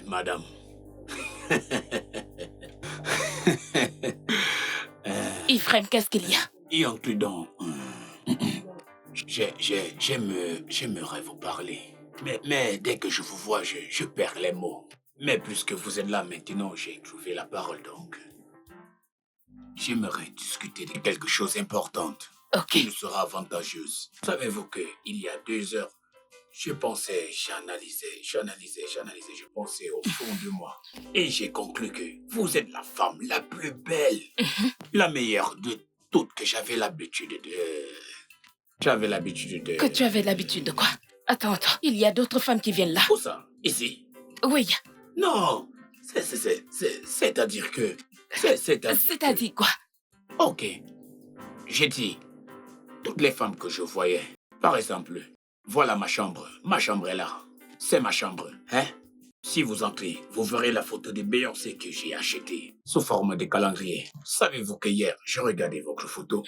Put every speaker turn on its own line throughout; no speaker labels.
Madame.
Ephraim, qu'est-ce qu'il y a?
Young Prudent, j'aimerais vous parler. Mais dès que je vous vois, je perds les mots. Mais puisque vous êtes là maintenant, j'ai trouvé la parole donc. J'aimerais discuter de quelque chose d'important qui nous sera avantageuse. Savez-vous que il y a 2 heures, je pensais, j'analysais, je pensais au fond de moi. Et j'ai conclu que vous êtes la femme la plus belle, la meilleure de toutes que j'avais l'habitude de...
Que tu avais l'habitude de quoi? Attends. Il y a d'autres femmes qui viennent là.
Où ça? Ici?
Oui.
Non. C'est-à-dire que...
C'est-à-dire quoi?
Ok. J'ai dit, toutes les femmes que je voyais, par exemple, voilà ma chambre. Ma chambre est là. C'est ma chambre, hein? Si vous entrez, vous verrez la photo de Beyoncé que j'ai achetée sous forme de calendrier. Savez-vous que hier, je regardais votre photo?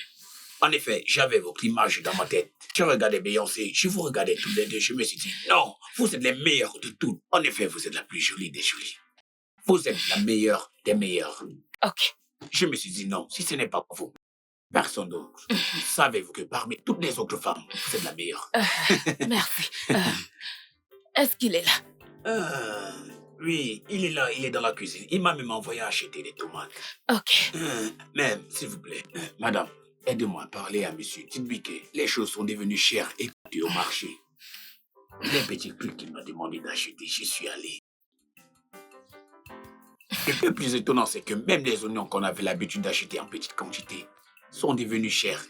En effet, j'avais votre image dans ma tête. Je regardais Beyoncé, je vous regardais tous les deux. Je me suis dit, non, vous êtes les meilleures de toutes. En effet, vous êtes la plus jolie des jolies. Vous êtes la meilleure des meilleures.
Ok.
Je me suis dit, non, si ce n'est pas vous, personne d'autre. Savez-vous que parmi toutes les autres femmes, vous êtes la meilleure?
Merci. Est-ce qu'il est là?
Oui, il est là, il est dans la cuisine. Il m'a même envoyé acheter des tomates.
Ok.
Mais, s'il vous plaît, madame, aidez-moi à parler à monsieur. Dites-lui que les choses sont devenues chères et coûteuses au marché. Les petits trucs qu'il m'a demandé d'acheter, j'y suis allé. Le plus étonnant, c'est que même les oignons qu'on avait l'habitude d'acheter en petite quantité sont devenus chers.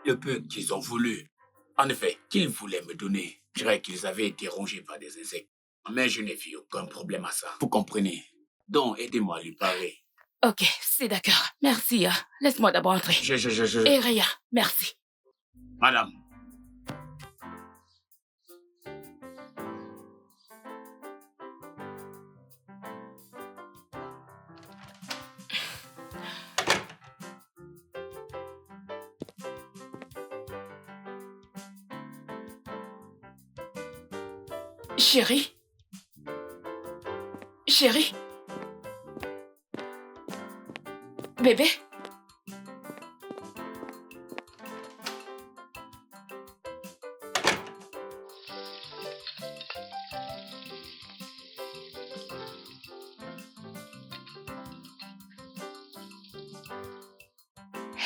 Le peu qu'ils ont voulu, en effet, qu'ils voulaient me donner, je dirais qu'ils avaient été rongés par des insectes. Mais je n'ai vu aucun problème à ça. Vous comprenez? Donc, aidez-moi à lui parler.
Ok, c'est d'accord. Merci. Laisse-moi d'abord entrer. Et Raya, merci.
Madame.
Chérie? Chérie? Bébé?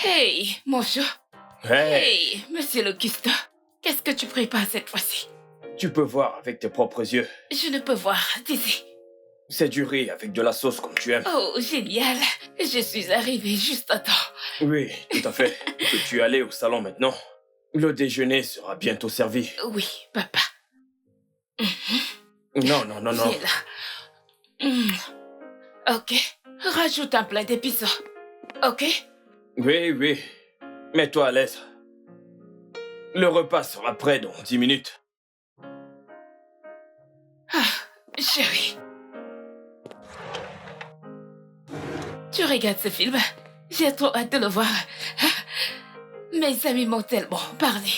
Hey, mon chat. Hey, monsieur le cuistot. Qu'est-ce que tu prépares cette fois-ci?
Tu peux voir avec tes propres yeux.
Je ne peux voir d'ici.
C'est du riz avec de la sauce comme tu aimes.
Oh, génial. Je suis arrivée juste à temps.
Oui, tout à fait. Peux-tu aller au salon maintenant? Le déjeuner sera bientôt servi.
Oui, papa.
Non.
Viens là. Ok. Rajoute un plat d'épices. Ok?
Oui. Mets-toi à l'aise. Le repas sera prêt dans 10 minutes.
Chérie. Tu regardes ce film? J'ai trop hâte de le voir. Mes amis m'ont tellement parlé.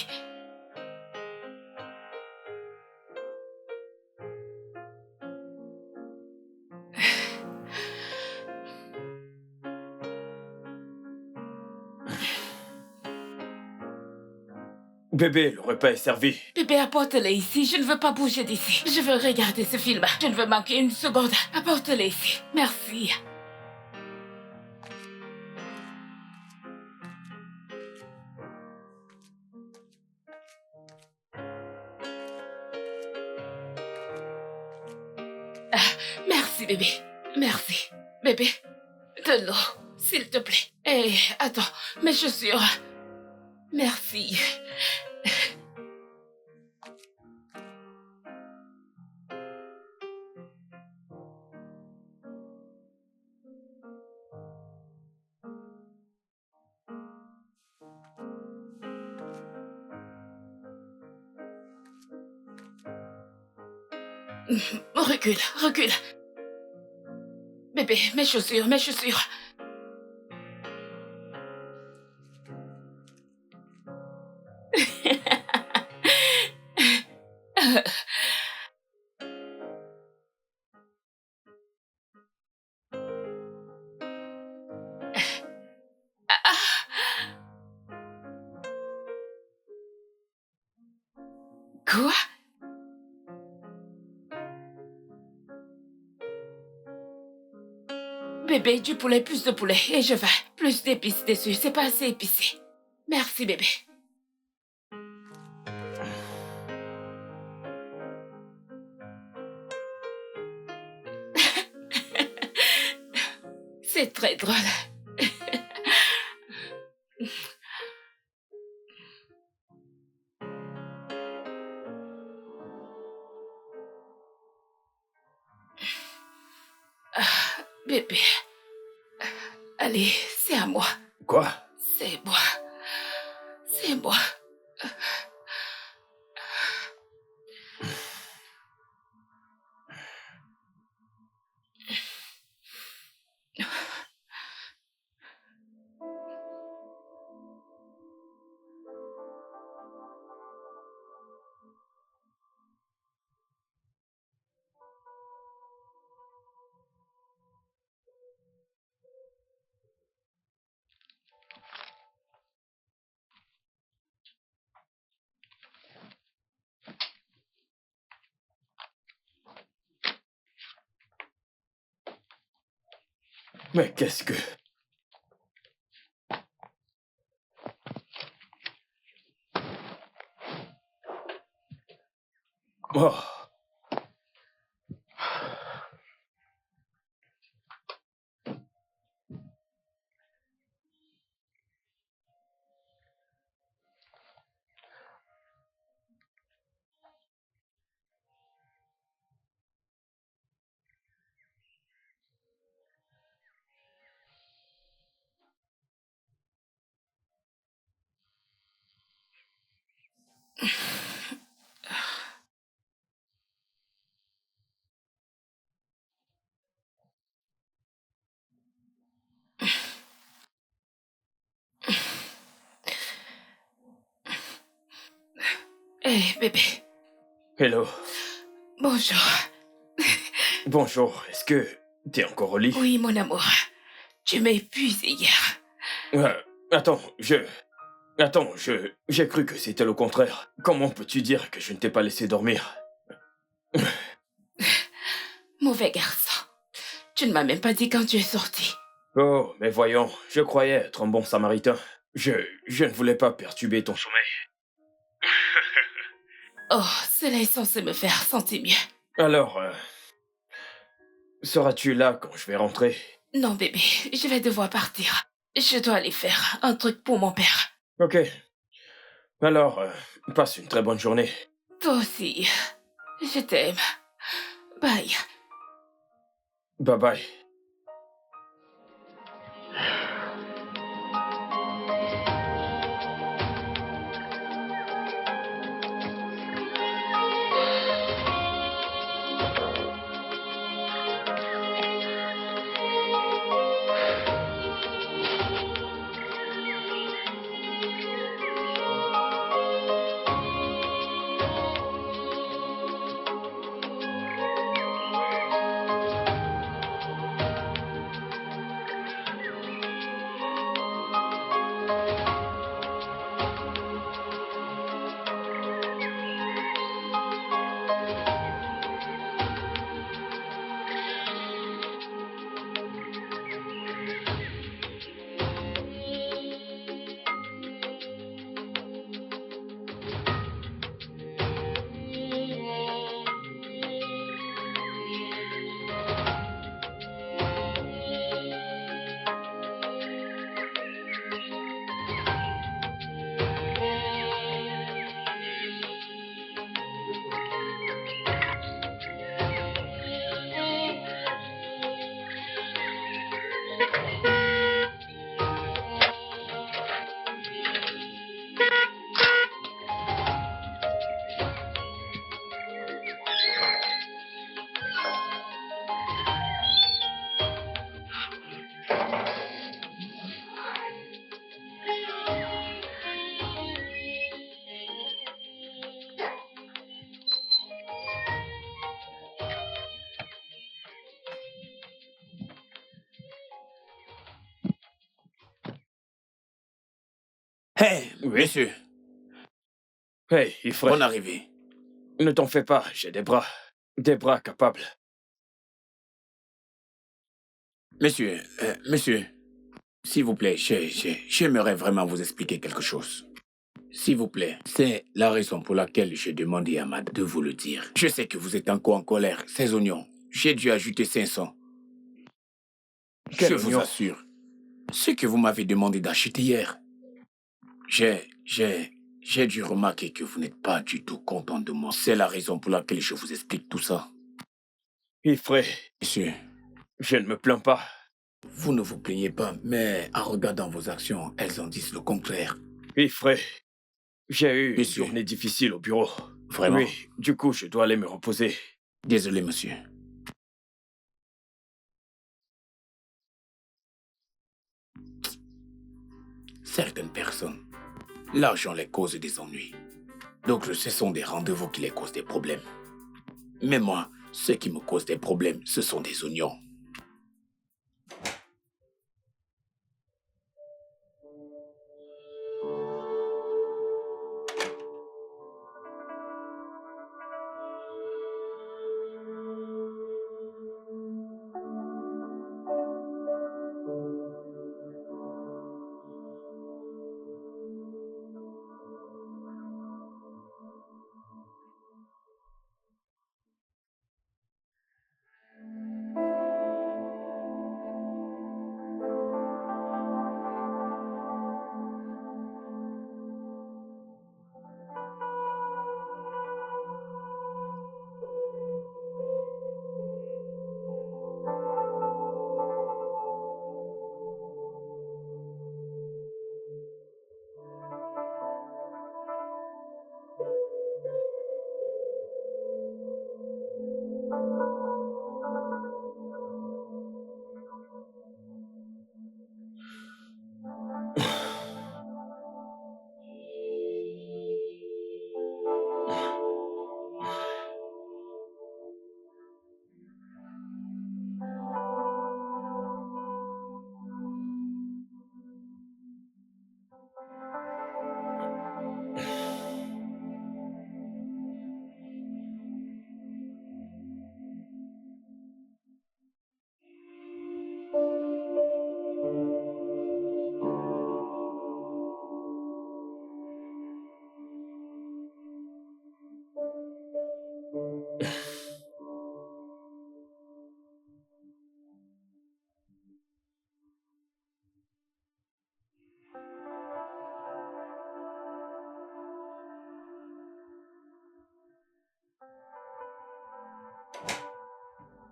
Bébé, le repas est servi.
Bébé, apporte-le ici. Je ne veux pas bouger d'ici. Je veux regarder ce film. Je ne veux manquer une seconde. Apporte-le ici. Merci. Merci, bébé. Merci. Bébé, de l'eau, s'il te plaît. Et attends, mes chaussures. Merci. Recule. Bébé, mes chaussures. Quoi? Bébé, du poulet, plus de poulet. Et je veux plus d'épices dessus. C'est pas assez épicé. Merci, bébé. C'est très drôle. Bébé. Allez, c'est à moi.
Quoi?
C'est moi. C'est moi.
Mais qu'est-ce que... Oh.
Hé, bébé.
Hello.
Bonjour.
Bonjour, est-ce que t'es encore au lit?
Oui, mon amour. Tu m'as épuisé hier.
Attends, j'ai cru que c'était le contraire. Comment peux-tu dire que je ne t'ai pas laissé dormir?
Mauvais garçon. Tu ne m'as même pas dit quand tu es sorti.
Oh, mais voyons, je croyais être un bon samaritain. Je ne voulais pas perturber ton sommeil.
Oh, cela est censé me faire sentir mieux.
Alors, seras-tu là quand je vais rentrer?
Non, bébé, je vais devoir partir. Je dois aller faire un truc pour mon père.
Ok. Alors, passe une très bonne journée.
Toi aussi. Je t'aime. Bye.
Bye bye.
Hé,
Oui.
monsieur,
Hey, Ifré.
bonne arrivée.
Ne t'en fais pas, j'ai des bras. Des bras capables.
Monsieur, s'il vous plaît, j'aimerais vraiment vous expliquer quelque chose. S'il vous plaît, c'est la raison pour laquelle j'ai demandé à Ahmad de vous le dire. Je sais que vous êtes encore en colère. Ces oignons, j'ai dû ajouter 500.
Quel
Je vous
oignon?
assure. Ce que vous m'avez demandé d'acheter hier, j'ai dû remarquer que vous n'êtes pas du tout content de moi. C'est la raison pour laquelle je vous explique tout ça.
Ifré,
Monsieur,
je ne me plains pas.
vous ne vous plaignez pas, mais en regardant vos actions, elles en disent le contraire.
Ifré, j'ai eu une
Monsieur.
journée difficile au bureau.
Vraiment?
Oui, du coup, je dois aller me reposer.
Désolé, monsieur. Certaines personnes, l'argent les cause des ennuis. D'autres, ce sont des rendez-vous qui les causent des problèmes. Mais moi, ce qui me cause des problèmes, ce sont des oignons.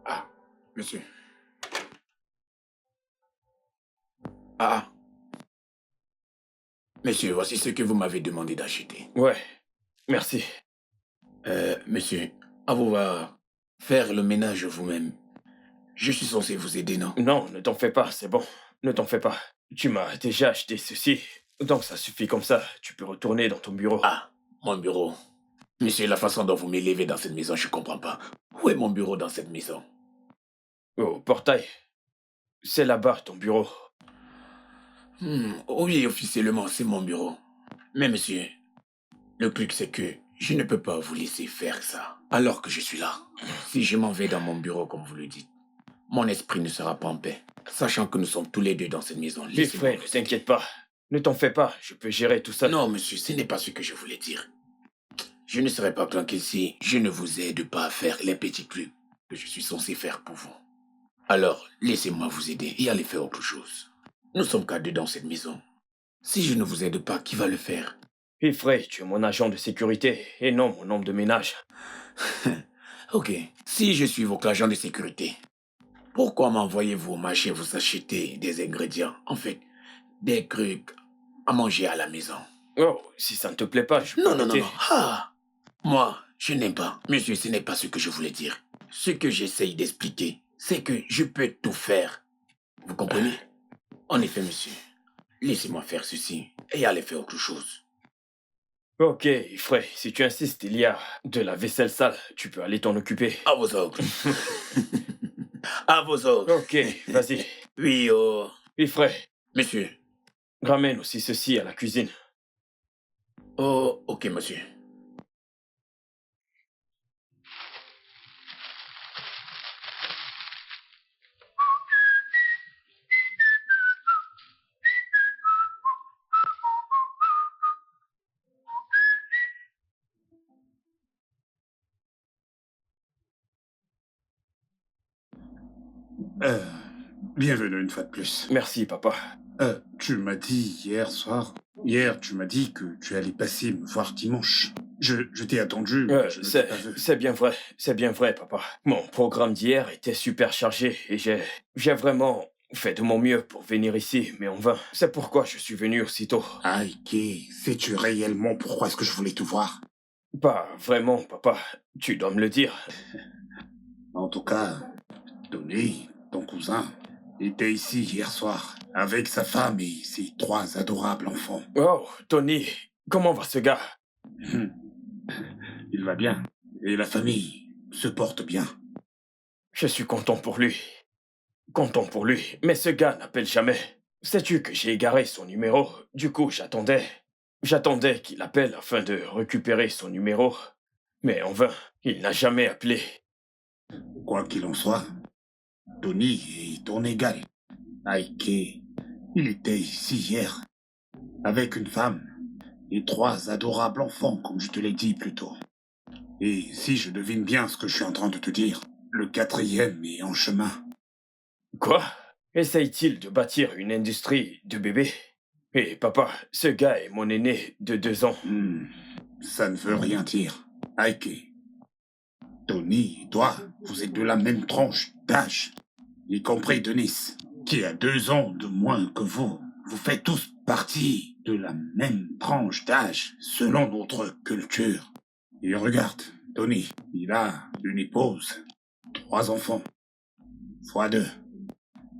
Ah, monsieur. Ah, monsieur, voici ce que vous m'avez demandé d'acheter.
Ouais, merci.
Monsieur, à vous va faire le ménage vous-même. Je suis censé vous aider, non?
Non, ne t'en fais pas, c'est bon. Ne t'en fais pas. Tu m'as déjà acheté ceci. Donc ça suffit comme ça. Tu peux retourner dans ton bureau.
Ah, mon bureau. Monsieur, la façon dont vous m'élevez dans cette maison, je comprends pas. Où est mon bureau dans cette maison?
Au portail. C'est là-bas, ton bureau.
Oui, officiellement, c'est mon bureau. Mais monsieur, le truc c'est que je ne peux pas vous laisser faire ça alors que je suis là. Si je m'en vais dans mon bureau, comme vous le dites, mon esprit ne sera pas en paix. Sachant que nous sommes tous les deux dans cette maison.
Vite,
Laissez-moi
frère,
vous
ne
aider.
t'inquiète pas. Ne t'en fais pas, je peux gérer tout ça.
Non, monsieur, ce n'est pas ce que je voulais dire. Je ne serai pas tranquille si je ne vous aide pas à faire les petits trucs que je suis censé faire pour vous. Alors, laissez-moi vous aider et allez faire autre chose. Nous sommes qu'à deux dans cette maison. Si je ne vous aide pas, qui va le faire?
Ifré, tu es mon agent de sécurité et non mon homme de ménage.
Ok, si je suis votre agent de sécurité, pourquoi m'envoyez-vous au marché vous acheter des ingrédients, en fait, des trucs à manger à la maison?
Oh, si ça ne te plaît pas, je peux
Non, non, non,
arrêter.
non. Ah, moi, je n'aime pas. Monsieur, ce n'est pas ce que je voulais dire. Ce que j'essaye d'expliquer, c'est que je peux tout faire. Vous comprenez? En effet, monsieur, laissez-moi faire ceci et allez faire autre chose.
Ok, Ifré, si tu insistes, il y a de la vaisselle sale. Tu peux aller t'en occuper.
À vos ordres. À vos ordres.
Ok, vas-y.
Oui,
Ifré,
monsieur.
ramène aussi ceci à la cuisine.
Oh, ok, monsieur.
Euh, Bienvenue une fois de plus.
Merci, papa.
Tu m'as dit hier, tu m'as dit que tu allais passer me voir dimanche. Je t'ai attendu, mais je ne t'ai pas vu.
C'est bien vrai, papa. Mon programme d'hier était super chargé et j'ai vraiment fait de mon mieux pour venir ici, mais en vain. C'est pourquoi je suis venu aussitôt.
Aïe, sais-tu réellement pourquoi est-ce que je voulais te voir?
Pas vraiment, papa. Tu dois me le dire.
En tout cas, Tony, ton cousin, était ici hier soir, avec sa femme et ses 3 adorables enfants.
Oh, Tony, comment va ce gars?
Hum, Il va bien, et la famille se porte bien.
Je suis content pour lui. Content pour lui, mais ce gars n'appelle jamais. Sais-tu que j'ai égaré son numéro? Du coup, j'attendais qu'il appelle afin de récupérer son numéro. Mais en vain, il n'a jamais appelé.
Quoi qu'il en soit, Tony est ton égal. Aïke, il était ici hier, avec une femme et 3 adorables enfants, comme je te l'ai dit plus tôt. Et si je devine bien ce que je suis en train de te dire, le 4e est en chemin.
Quoi? Essaye-t-il de bâtir une industrie de bébés? Et papa, ce gars est mon aîné de 2 ans.
Ça ne veut rien dire. Aïke, Tony et toi, vous êtes de la même tranche d'âge, y compris Denis, qui a 2 ans de moins que vous. Vous faites tous partie de la même tranche d'âge, selon notre culture. Et regarde, Tony, il a une épouse, 3 enfants, fois 2.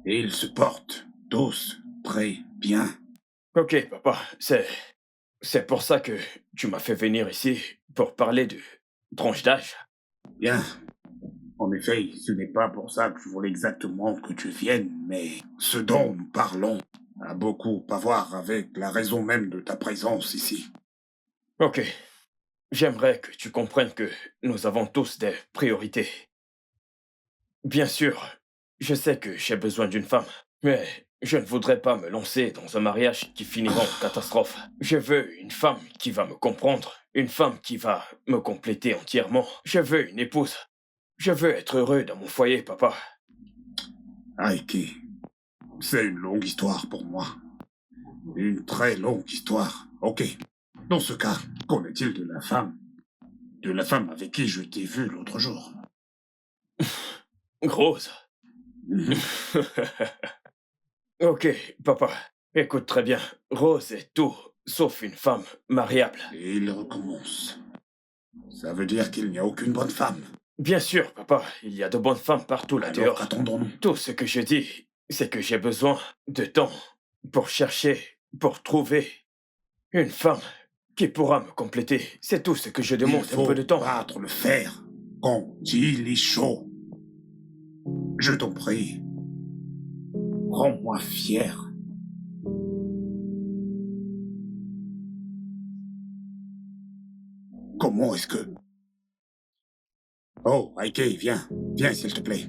Et ils se portent tous très bien.
Ok, papa, c'est pour ça que tu m'as fait venir ici, pour parler de tranche d'âge.
Bien. En effet, ce n'est pas pour ça que je voulais exactement que tu viennes, mais ce dont nous parlons a beaucoup à voir avec la raison même de ta présence ici.
Ok, j'aimerais que tu comprennes que nous avons tous des priorités. Bien sûr, je sais que j'ai besoin d'une femme, mais je ne voudrais pas me lancer dans un mariage qui finira en catastrophe. Je veux une femme qui va me comprendre, une femme qui va me compléter entièrement. Je veux une épouse. Je veux être heureux dans mon foyer, papa.
Aiki, c'est une longue histoire pour moi. Une très longue histoire. Ok. Dans ce cas, qu'en est-il de la femme? De la femme avec qui je t'ai vu l'autre jour?
Rose. Ok, papa, écoute très bien. Rose est tout, sauf une femme mariable.
Et il recommence. Ça veut dire qu'il n'y a aucune bonne femme.
Bien sûr, papa, il y a de bonnes femmes partout
Alors
là-dehors.
qu'attendons-nous?
Tout ce que je dis, c'est que j'ai besoin de temps pour chercher, pour trouver une femme qui pourra me compléter. C'est tout ce que je demande,
Il faut
un peu de temps.
battre le fer quand il est chaud. Je t'en prie. Rends-moi fier. Comment est-ce que... Oh, Aike, viens. Viens, s'il te plaît.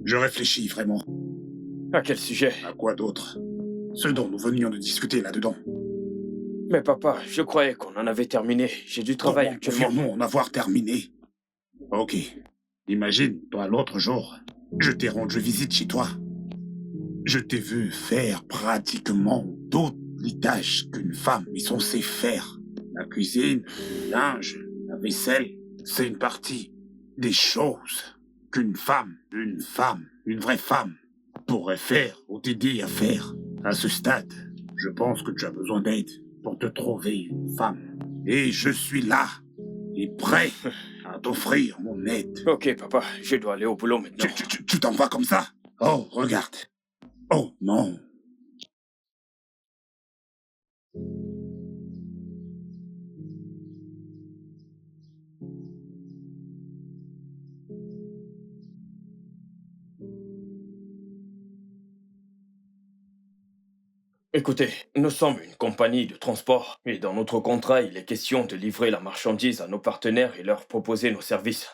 Je réfléchis vraiment.
À quel sujet?
À quoi d'autre? Ce dont nous venions de discuter là-dedans.
Mais papa, je croyais qu'on en avait terminé. J'ai du travail
Comment
actuellement.
pouvions-nous en avoir terminé? Ok. Imagine, toi, l'autre jour, je t'ai rendu visite chez toi. Je t'ai vu faire pratiquement toutes les tâches qu'une femme est censée faire. La cuisine, le linge, la vaisselle, c'est une partie des choses qu'une femme, une vraie femme, pourrait faire ou t'aider à faire. À ce stade, je pense que tu as besoin d'aide pour te trouver une femme. Et je suis là, et prêt à t'offrir mon aide.
Ok, papa, je dois aller au boulot maintenant.
Tu t'en vas comme ça? Oh, regarde. Oh, non.
Écoutez, nous sommes une compagnie de transport et dans notre contrat, il est question de livrer la marchandise à nos partenaires et leur proposer nos services.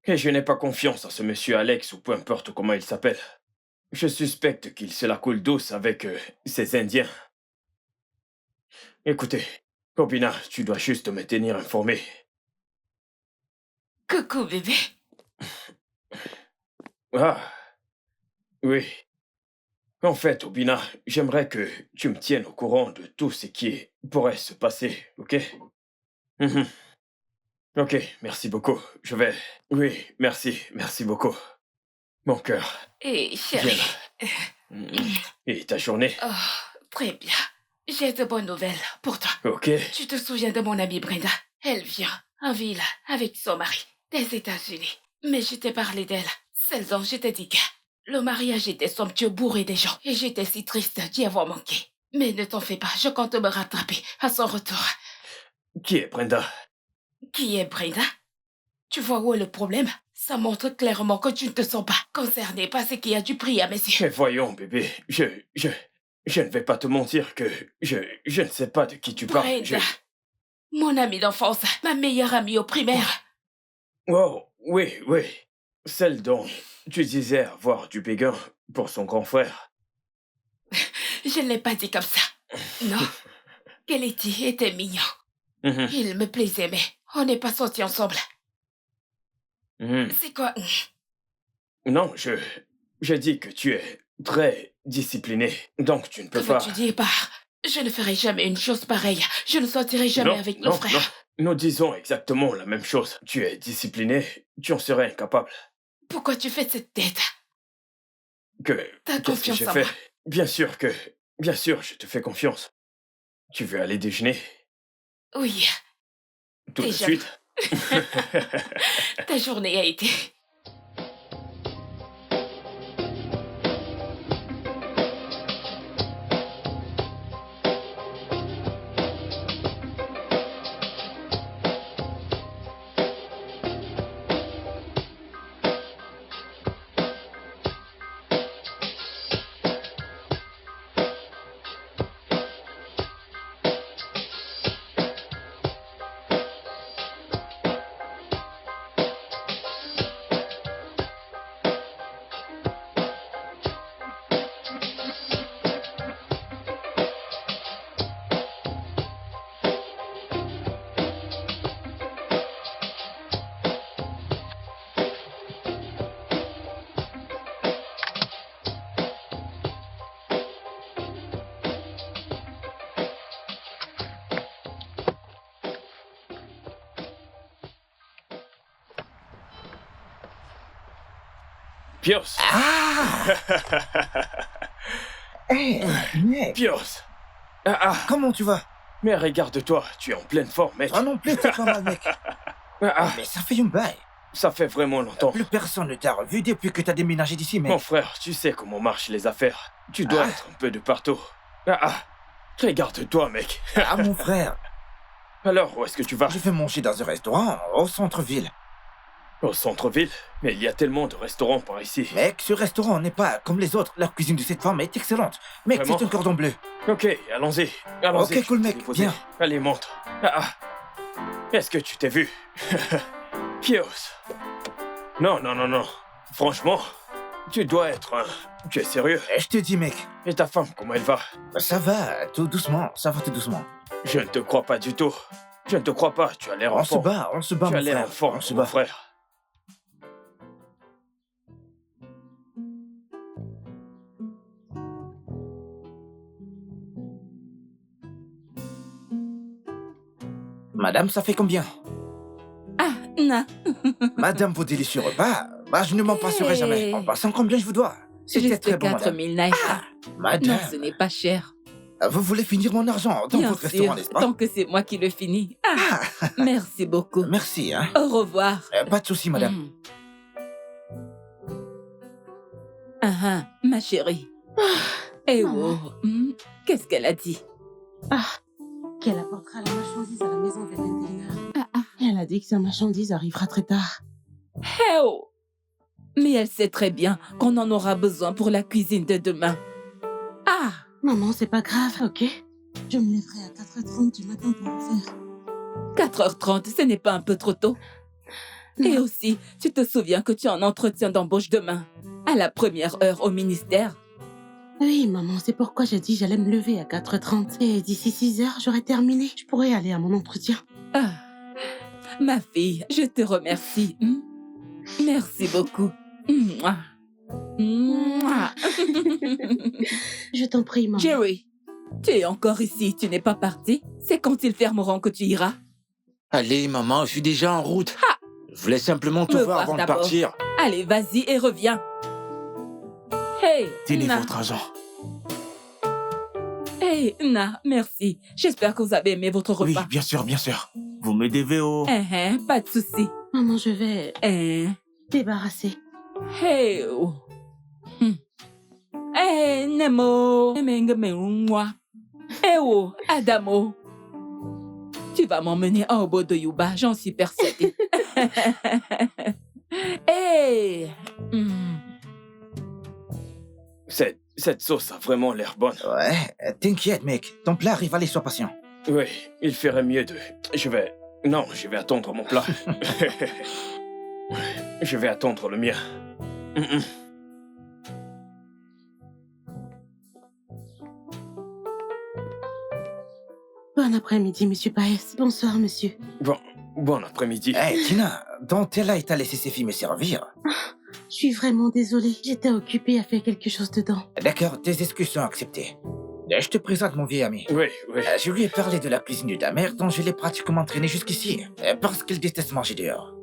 Et je n'ai pas confiance à ce monsieur Alex ou peu importe comment il s'appelle. Je suspecte qu'il se la coule douce avec ces Indiens. Écoutez, Robina, tu dois juste me tenir informé.
Coucou, bébé.
Ah, oui. En fait, Obina, j'aimerais que tu me tiennes au courant de tout ce qui pourrait se passer, ok? Mhm. Ok, merci beaucoup. Je vais... Oui, merci beaucoup. Mon cœur,
Et
viens
chérie,
là. Et ta journée?
oh, très bien. J'ai de bonnes nouvelles pour toi.
Ok.
Tu te souviens de mon amie Brenda? Elle vient en ville avec son mari des États-Unis. Mais je t'ai parlé d'elle, celle dont je t'ai dit que le mariage était somptueux, bourré des gens, et j'étais si triste d'y avoir manqué. Mais ne t'en fais pas, je compte me rattraper à son retour.
Qui est Brenda?
Qui est Brenda? Tu vois où est le problème? Ça montre clairement que tu ne te sens pas concerné par ce qui a du prix à mes yeux.
Mais voyons, bébé, je ne vais pas te mentir que je ne sais pas de qui tu parles.
Brenda, mon amie d'enfance, ma meilleure amie au primaire.
Oh, oui. Celle dont tu disais avoir du béguin pour son grand frère.
Je ne l'ai pas dit comme ça. Non. Keleti était mignon.
Mhm.
Il me plaisait, mais on n'est pas sortis ensemble.
Mhm.
C'est quoi?
Non, je dis que tu es très discipliné, donc tu ne
Que
peux pas...
veux-tu dire par... Je ne ferai jamais une chose pareille. Je ne sortirai jamais
Non,
avec
non,
nos frères.
non. Nous disons exactement la même chose. Tu es discipliné, tu en serais incapable.
Pourquoi tu fais cette tête?
Qu'est-ce que
confiance
j'ai
en
fait?
moi.
Bien sûr, je te fais confiance. Tu veux aller déjeuner
Oui,
tout de
Déjà.
suite?
ta journée a été...
Pios!
Hé, mec,
Pios! Ah,
comment tu vas?
mais regarde-toi, tu es en pleine forme, mec.
Ah non plus, t'es pas mal, mec. Mais ça fait une bail.
Ça fait vraiment longtemps.
Plus personne ne t'a revu depuis que t'as déménagé d'ici, mec.
Mon frère, tu sais comment marchent les affaires. Tu dois
Ah.
être un peu de partout. Regarde-toi, mec.
Ah, mon frère,
Alors, où est-ce que tu vas?
je vais manger dans un restaurant au centre-ville.
Au centre-ville? Mais il y a tellement de restaurants par ici.
Mec, ce restaurant n'est pas comme les autres. La cuisine de cette femme est excellente. Mec,
Vraiment?
c'est un cordon bleu.
Ok, allons-y.
Ok, cool, mec,
Déposez.
viens.
Allez, montre. Est-ce que tu t'es vu? Pios. Non. Franchement, tu dois être un... Tu es sérieux?
Et je te dis, mec,
Et ta femme, comment elle va?
ça va, tout doucement, ça va tout doucement.
Je ne te crois pas du tout. Je ne te crois pas, tu as l'air en
On se
forme.
bat,
Tu
mon
as l'air en
frère.
forme,
On se
mon
bat.
frère.
Madame, ça fait combien?
Ah, non.
Madame, vos délicieux repas, je ne m'en passerai
Hey.
jamais. En passant, combien je vous dois? C'était
Juste
très bon,
4
madame.
000 naira.
Madame,
Non, ce n'est pas cher.
vous voulez finir mon argent dans
Bien
votre
sûr,
restaurant, n'est-ce pas?
tant que c'est moi qui le finis. Ah, merci beaucoup.
Merci, hein.
Au revoir.
Pas de souci, madame.
Mm. Ma chérie. Eh
maman.
oh, qu'est-ce qu'elle a dit?
Qu'elle apportera la marchandise à la maison vers 21h. Elle a dit que sa marchandise arrivera très tard.
Eh oh! Mais elle sait très bien qu'on en aura besoin pour la cuisine de demain. Ah!
Maman, c'est pas grave, ok? Je me lèverai à 4h30 du matin pour le faire.
4h30, ce n'est pas un peu trop tôt? Et aussi, tu te souviens que tu as un entretien d'embauche demain, à la première heure au ministère?
Oui, maman, c'est pourquoi j'ai dit j'allais me lever à 4h30. Et d'ici 6h, j'aurai terminé. Je pourrai aller à mon entretien.
Ah, ma fille, je te remercie. Merci beaucoup. Mouah. Mouah.
Je t'en prie, maman.
Jerry, tu es encore ici, tu n'es pas parti? C'est quand ils fermeront que tu iras?
Allez, maman, je suis déjà en route. Je voulais simplement tout
Me
voir
voir
avant de
d'abord.
partir.
Allez, vas-y et reviens. Hey,
Tenez
Na.
votre argent.
Hey, Na, merci. J'espère que vous avez aimé votre
Oui,
repas.
bien sûr, bien sûr. Vous me devez au...
Pas de souci.
Maman, je vais débarrasser.
Hey, oh. Hey, Nemo. Moi. Eh oh, Adamo. Tu vas m'emmener en Obo de Yuba, j'en suis persuadée. Hey.
Cette sauce a vraiment l'air bonne.
Ouais, t'inquiète, mec. Ton plat arrive, allez, sois patient.
Oui, il ferait mieux de... Non, je vais attendre mon plat. Je vais attendre le mien.
Bon après-midi, monsieur Paes. Bonsoir, monsieur.
Bon après-midi.
Hey, Tina, dont elle a laissé ses filles me servir.
Je suis vraiment désolée. J'étais occupée à faire quelque chose dedans.
D'accord, tes excuses sont acceptées. Je te présente mon vieil ami.
Oui.
Je lui ai parlé de la cuisine de ta mère dont je l'ai pratiquement traîné jusqu'ici. Parce qu'il déteste manger dehors.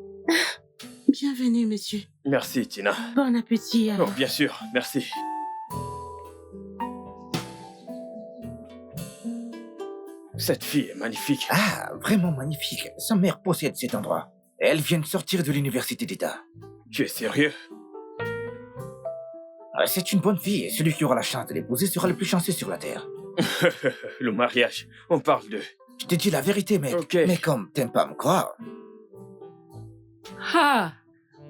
Bienvenue, monsieur.
Merci, Tina.
Bon appétit,
Oh,
alors.
bien sûr, merci. Cette fille est magnifique.
Ah, vraiment magnifique. Sa mère possède cet endroit. Elle vient de sortir de l'université d'État.
Tu es sérieux?
C'est une bonne fille. Celui qui aura la chance de l'épouser sera le plus chanceux sur la Terre.
Le mariage, on parle de...
Je te dis la vérité, mec.
Ok.
Mais comme t'aimes pas me croire...
Ha.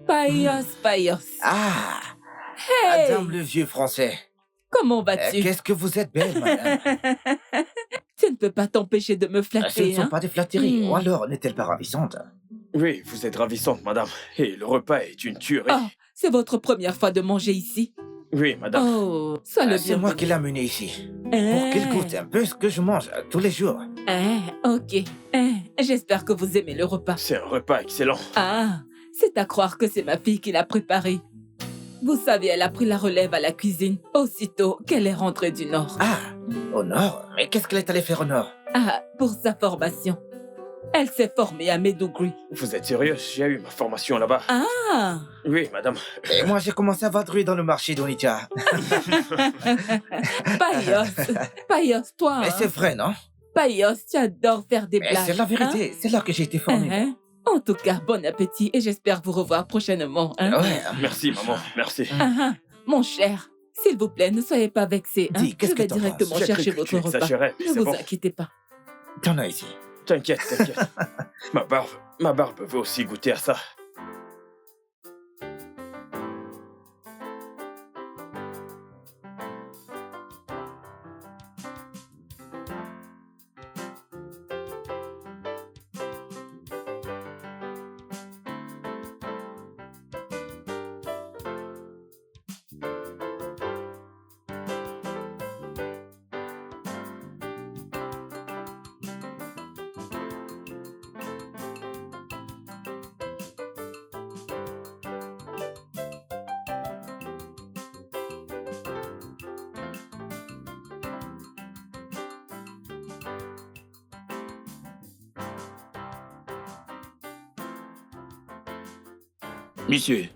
Payos.
Ah,
Hey.
Madame le vieux français.
Comment vas-tu?
Qu'est-ce que vous êtes belle, madame.
Tu ne peux pas t'empêcher de me
Ce ne
flatter,
sont
hein?
pas des flatteries.
Hmm.
Ou alors n'est-elle pas ravissante?
Oui, vous êtes ravissante, madame. Et le repas est une tuerie.
Oh, c'est votre première fois de manger ici?
Oui, madame.
Oh, sois le
C'est moi qui
bienvenu.
l'ai amené ici. Pour qu'il goûte un peu ce que je mange tous les jours.
Ok. J'espère que vous aimez le repas.
C'est un repas excellent.
Ah, c'est à croire que c'est ma fille qui l'a préparé. Vous savez, elle a pris la relève à la cuisine aussitôt qu'elle est rentrée du Nord.
Ah, au nord? Mais qu'est-ce qu'elle est allée faire au nord?
Ah, pour sa formation. Elle s'est formée à Medougri.
Vous êtes sérieuse? J'ai eu ma formation là-bas.
Ah,
Oui, madame.
Et moi, j'ai commencé à vadrouiller dans le marché d'Onitsha.
Payos, toi,
Mais
hein?
c'est vrai, non?
Payos, tu adores faire des
Mais
blagues.
c'est la vérité. C'est là que j'ai été formé.
Hein? En tout cas, bon appétit et j'espère vous revoir prochainement. Hein?
Ouais.
Merci, maman. Merci.
Mon cher, s'il vous plaît, ne soyez pas vexé. Hein?
Dis, qu'est-ce
Je vais
que t'en
directement
penses?
J'ai cru
chercher
que
votre
tu
repas.
exagérais, mais
Ne
c'est
vous
bon.
inquiétez pas.
T'en as ici.
T'inquiète. Ma barbe veut aussi goûter à ça.
Monsieur.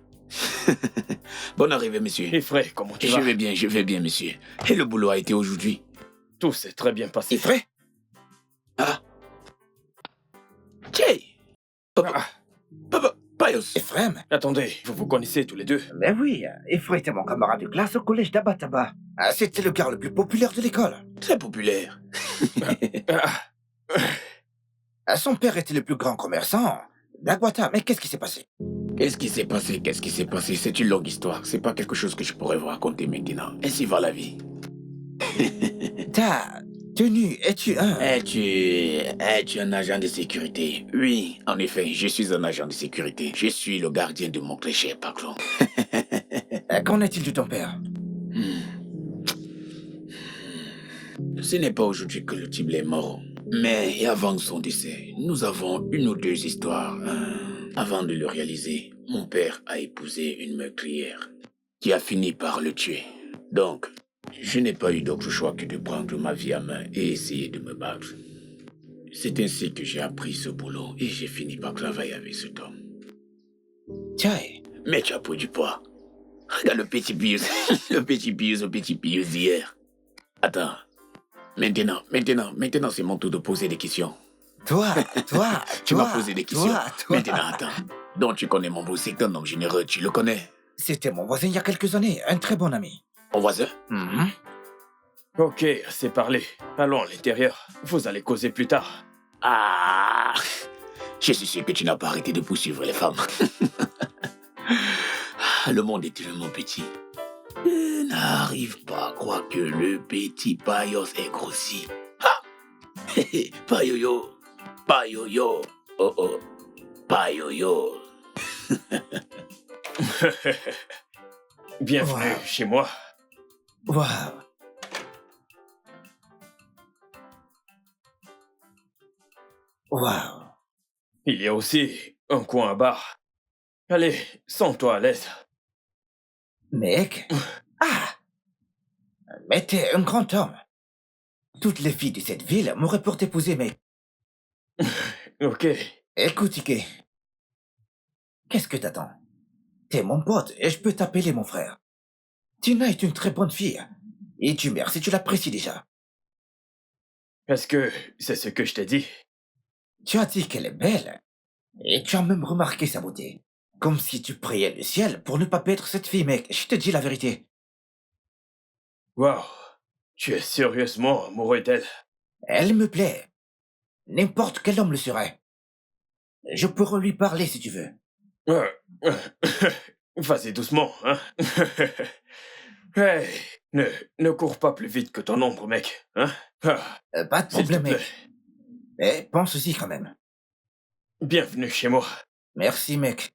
Bonne arrivée, monsieur.
Et frère, comment tu vas?
Je vais bien, monsieur. Et le boulot a été aujourd'hui?
Tout s'est très bien passé.
C'est vrai?
Ah. Tchè. Papa, Payos.
Ephraim?
Attendez, vous vous connaissez tous les deux?
Mais oui, Ephraim était mon camarade de classe au collège d'Abataba. C'était le gars le plus populaire de l'école.
Très populaire.
Son père était le plus grand commerçant d'Aguata. Mais qu'est-ce qui s'est passé?
Qu'est-ce qui s'est passé? C'est une longue histoire. C'est pas quelque chose que je pourrais vous raconter maintenant. Ainsi va la vie.
Ta tenue, es-tu un...
Es-tu un agent de sécurité? Oui, en effet, je suis un agent de sécurité. Je suis le gardien de mon cliché, pardon.
Qu'en est-il de ton père?
Ce n'est pas aujourd'hui que le type est mort. Mais avant son décès, nous avons une ou deux histoires. Avant de le réaliser, mon père a épousé une meurtrière. qui a fini par le tuer. Donc, je n'ai pas eu d'autre choix que de prendre ma vie à main et essayer de me battre. C'est ainsi que j'ai appris ce boulot et j'ai fini par travailler avec cet homme.
Tiens,
Mais tu as pris du poids. Regarde le petit Pius, le petit Pius d'hier. Attends. Maintenant, c'est mon tour de poser des questions.
toi,
Tu m'as posé des questions.
toi.
Maintenant, attends. Donc, tu connais mon beau, c'est un homme généreux, tu le connais.
C'était mon voisin il y a quelques années, un très bon ami.
Mon voisin?
Mhm.
Ok, assez parlé. Allons à l'intérieur. Vous allez causer plus tard.
Ah, je suis sûr que tu n'as pas arrêté de poursuivre les femmes. Le monde est tellement petit. Je n'arrive pas à croire que le petit Payos est grossi. Ah! Payoyo, Payoyo, oh oh, Payoyo.
Bienvenue
Wow.
chez moi.
Waouh. Waouh.
Il y a aussi un coin à bar. Allez, sens-toi à l'aise.
Mec. Ah. Mais t'es un grand homme. Toutes les filles de cette ville m'auraient pour t'épouser, mec.
Ok,
Écoute, Ike. Qu'est-ce que t'attends? T'es mon pote et je peux t'appeler mon frère. Tina est une très bonne fille. Et tu meurs si tu l'apprécies déjà.
est-ce que c'est ce que je t'ai dit?
Tu as dit qu'elle est belle. Et tu as même remarqué sa beauté. Comme si tu priais le ciel pour ne pas perdre cette fille, mec. Je te dis la vérité.
Waouh, tu es sérieusement amoureux d'elle.
Elle me plaît. N'importe quel homme le serait. Je pourrais lui parler si tu veux.
Euh, euh, Vas-y doucement, hein. Hey, ne cours pas plus vite que ton ombre, mec, hein. Ah,
Pas de
s'il te
problème,
plaît,
mec. Mais pense-y quand même.
bienvenue chez moi.
Merci, mec.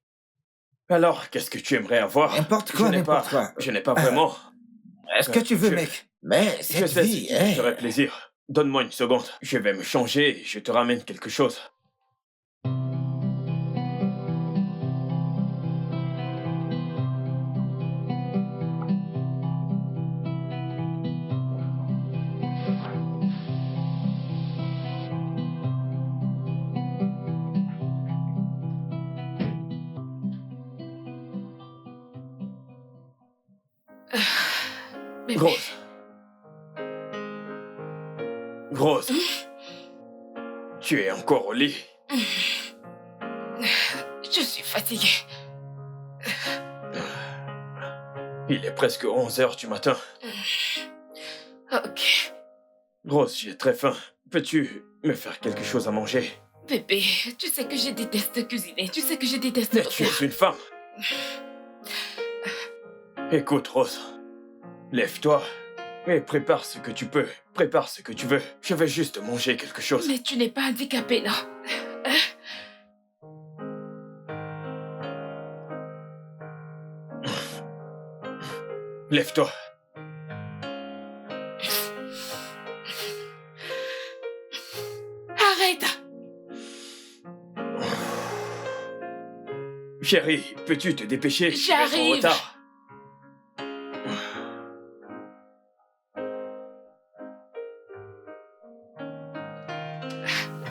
Alors, qu'est-ce que tu aimerais avoir?
N'importe quoi, n'importe quoi.
Je n'ai pas vraiment.
Est-ce que tu veux,
je-
mec? Mais
Je
cette
sais ce
vie,
qui te ferait plaisir. Donne-moi une seconde. Je vais me changer et je te ramène quelque chose.
Bébé.
Rose. Rose. Tu es encore au lit.
Je suis fatiguée.
Il est presque 11 heures du matin.
Ok.
Rose, j'ai très faim. Peux-tu me faire quelque chose à manger?
Bébé, tu sais que je déteste cuisiner. Tu sais que je déteste
Mais
le
tu
faire.
es une femme. Écoute, Rose. Lève-toi et prépare ce que tu peux. Prépare ce que tu veux. Je vais juste manger quelque chose.
Mais tu n'es pas handicapé, non?
Lève-toi.
Arrête!
Chérie, peux-tu te dépêcher? Je vais être en
J'arrive.
retard.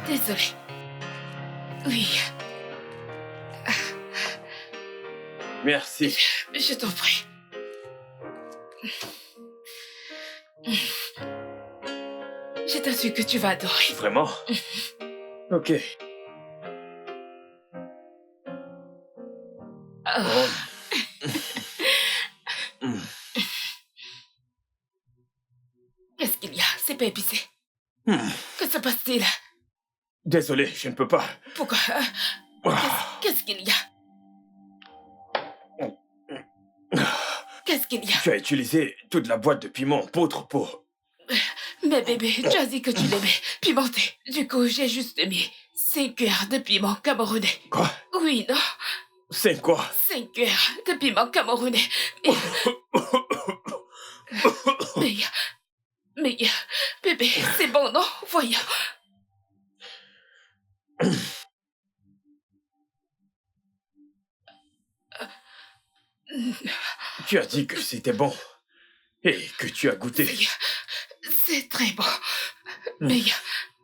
Désolée. Oui,
Merci.
je t'en prie. Je t'assure que tu vas adorer.
Vraiment? Ok.
Oh,
Oh. Mm.
qu'est-ce qu'il y a? C'est pas épicé.
Mm.
Que se passe-t-il?
Désolé, je ne peux pas.
Pourquoi?
Ah.
Qu'est-ce qu'il y a? Qu'est-ce qu'il y a?
Tu as utilisé toute la boîte de piment en poudre pour...
Mais bébé, tu as dit que tu l'aimais pimenté. Du coup, j'ai juste mis 5 cuillères de piment camerounais.
Quoi?
Oui, non?
C'est quoi?
5 cuillères de piment camerounais. Mais, bébé, c'est bon, non? Voyons.
Tu as dit que c'était bon et que tu as goûté.
C'est très bon. Mais il y a...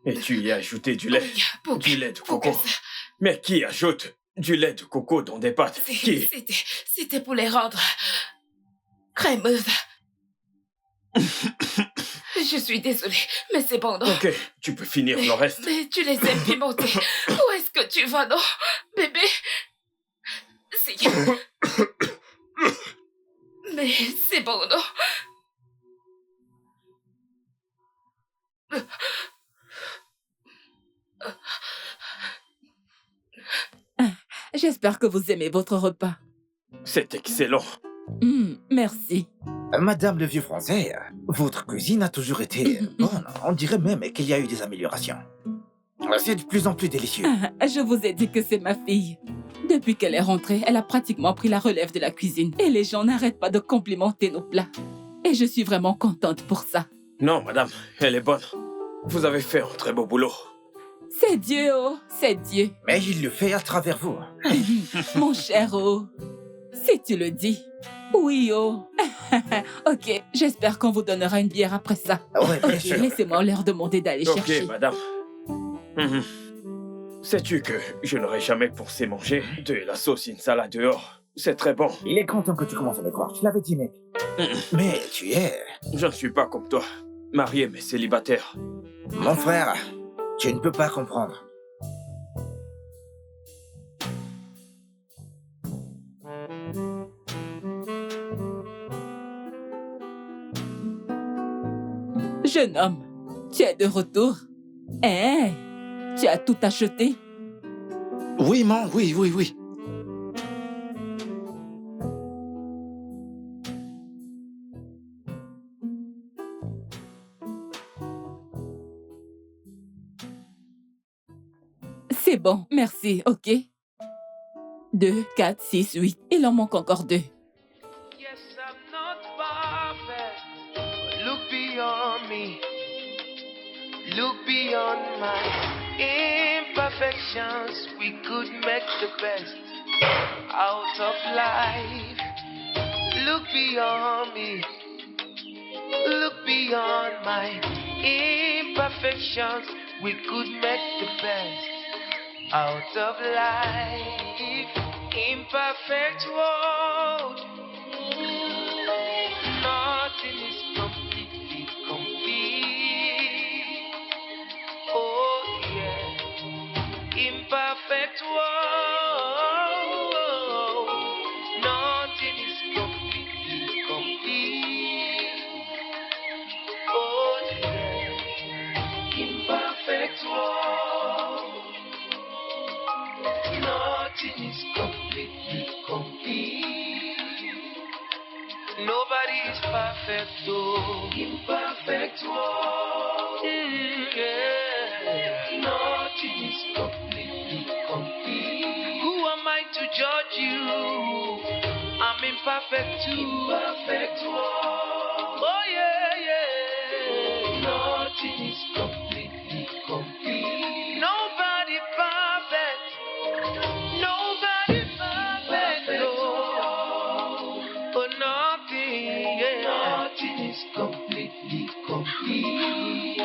Et tu y as ajouté du lait.
il y a beaucoup-
Du lait de
beaucoup
coco.
ça.
Mais qui ajoute du lait de coco dans des pâtes? Qui?
C'était pour les rendre crémeuses. Je suis désolée, mais c'est bon, non?
Ok, tu peux finir le reste.
Mais tu les aimes pimentées. Où est-ce que tu vas, non? Bébé? Mais c'est bon, non?
J'espère que vous aimez votre repas.
C'est excellent.
Merci.
Madame le vieux français, votre cuisine a toujours été bonne. On dirait même qu'il y a eu des améliorations. C'est de plus en plus délicieux.
Je vous ai dit que c'est ma fille. Depuis qu'elle est rentrée, elle a pratiquement pris la relève de la cuisine. Et les gens n'arrêtent pas de complimenter nos plats. Et je suis vraiment contente pour ça.
Non, madame, elle est bonne. Vous avez fait un très beau boulot.
C'est Dieu, oh, c'est Dieu.
Mais il le fait à travers vous.
Mon cher, oh. Si tu le dis. Oui, oh. Ok, j'espère qu'on vous donnera une bière après ça.
Ouais, bien
Ok,
sûr.
laissez-moi leur demander d'aller chercher.
Ok, madame. Sais-tu que je n'aurais jamais pensé manger de la sauce insala dehors? C'est très bon.
Il est content que tu commences à me croire. Je l'avais dit, mec. Mais tu es...
Je ne suis pas comme toi, marié mais célibataire.
Mon frère, tu ne peux pas comprendre.
Jeune homme, tu es de retour? Hein? Tu as tout acheté?
Oui, maman, oui.
C'est bon, merci, ok? 2, 4, 6, 8. Il en manque encore 2.
Yes, I'm not perfect. Look beyond me. Look beyond my imperfections. We could make the best out of life. Look beyond me. Look beyond my imperfections. We could make the best out of life. Imperfect world. Nothing is completely complete. Oh yeah. Imperfect world. Nothing is completely complete. Oh yeah. Imperfect world. Nothing is completely complete. Nobody is perfect, though. Imperfect world. Yeah. Nothing is completely complete. Who am I to judge you? I'm imperfect too. Imperfect world. Oh yeah. Nothing is completely complete. Nobody perfect. Nobody perfect. Oh, nothing. Yeah. Nothing is completely complete.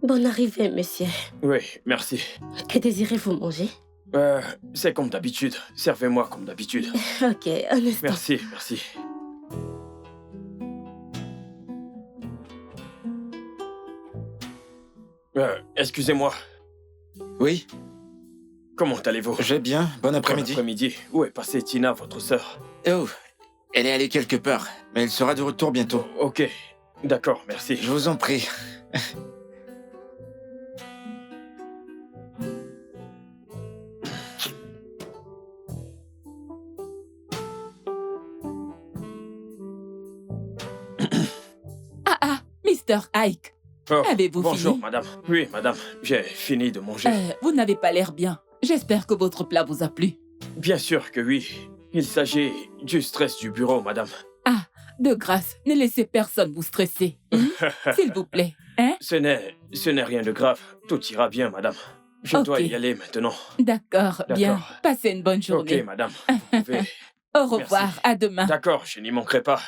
Bonne arrivée, monsieur.
Oui, merci.
Que désirez-vous manger?
C'est comme d'habitude. Servez-moi comme d'habitude.
Ok, un instant.
Merci, merci. Excusez-moi.
Oui,
Comment allez-vous?
je vais bien. Bon
Bon
après-midi.
après-midi. Où est passée Tina, votre sœur?
Oh, elle est allée quelque part, mais elle sera de retour bientôt.
Ok. D'accord, merci.
Je vous en prie.
Mr. Ike,
Oh,
avez-vous
bonjour,
fini?
madame. Oui, madame. J'ai fini de manger.
Vous n'avez pas l'air bien. J'espère que votre plat vous a plu.
Bien sûr que oui. Il s'agit du stress du bureau, madame.
De grâce, ne laissez personne vous stresser. S'il vous plaît. Hein?
Ce n'est rien de grave. Tout ira bien, madame. Je dois
Ok.
y aller maintenant.
D'accord, bien.
D'accord.
Passez une bonne journée.
Ok, madame. Vous pouvez-
Au revoir,
Merci.
à demain.
D'accord, je n'y manquerai pas.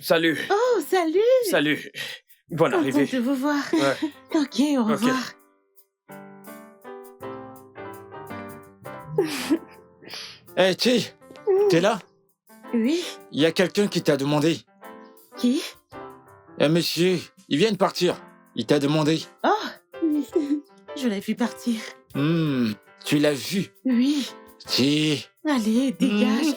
Salut.
Oh, salut!
Salut. Bonne
Contente
arrivée.
de vous voir.
Ouais.
Ok, au revoir.
Hé, Ti, t'es là?
Oui,
Il y a quelqu'un qui t'a demandé.
qui?
Un monsieur, il vient de partir. Il t'a demandé.
Oh, je l'ai vu partir.
Tu l'as vu?
Oui,
Ti.
allez, dégage.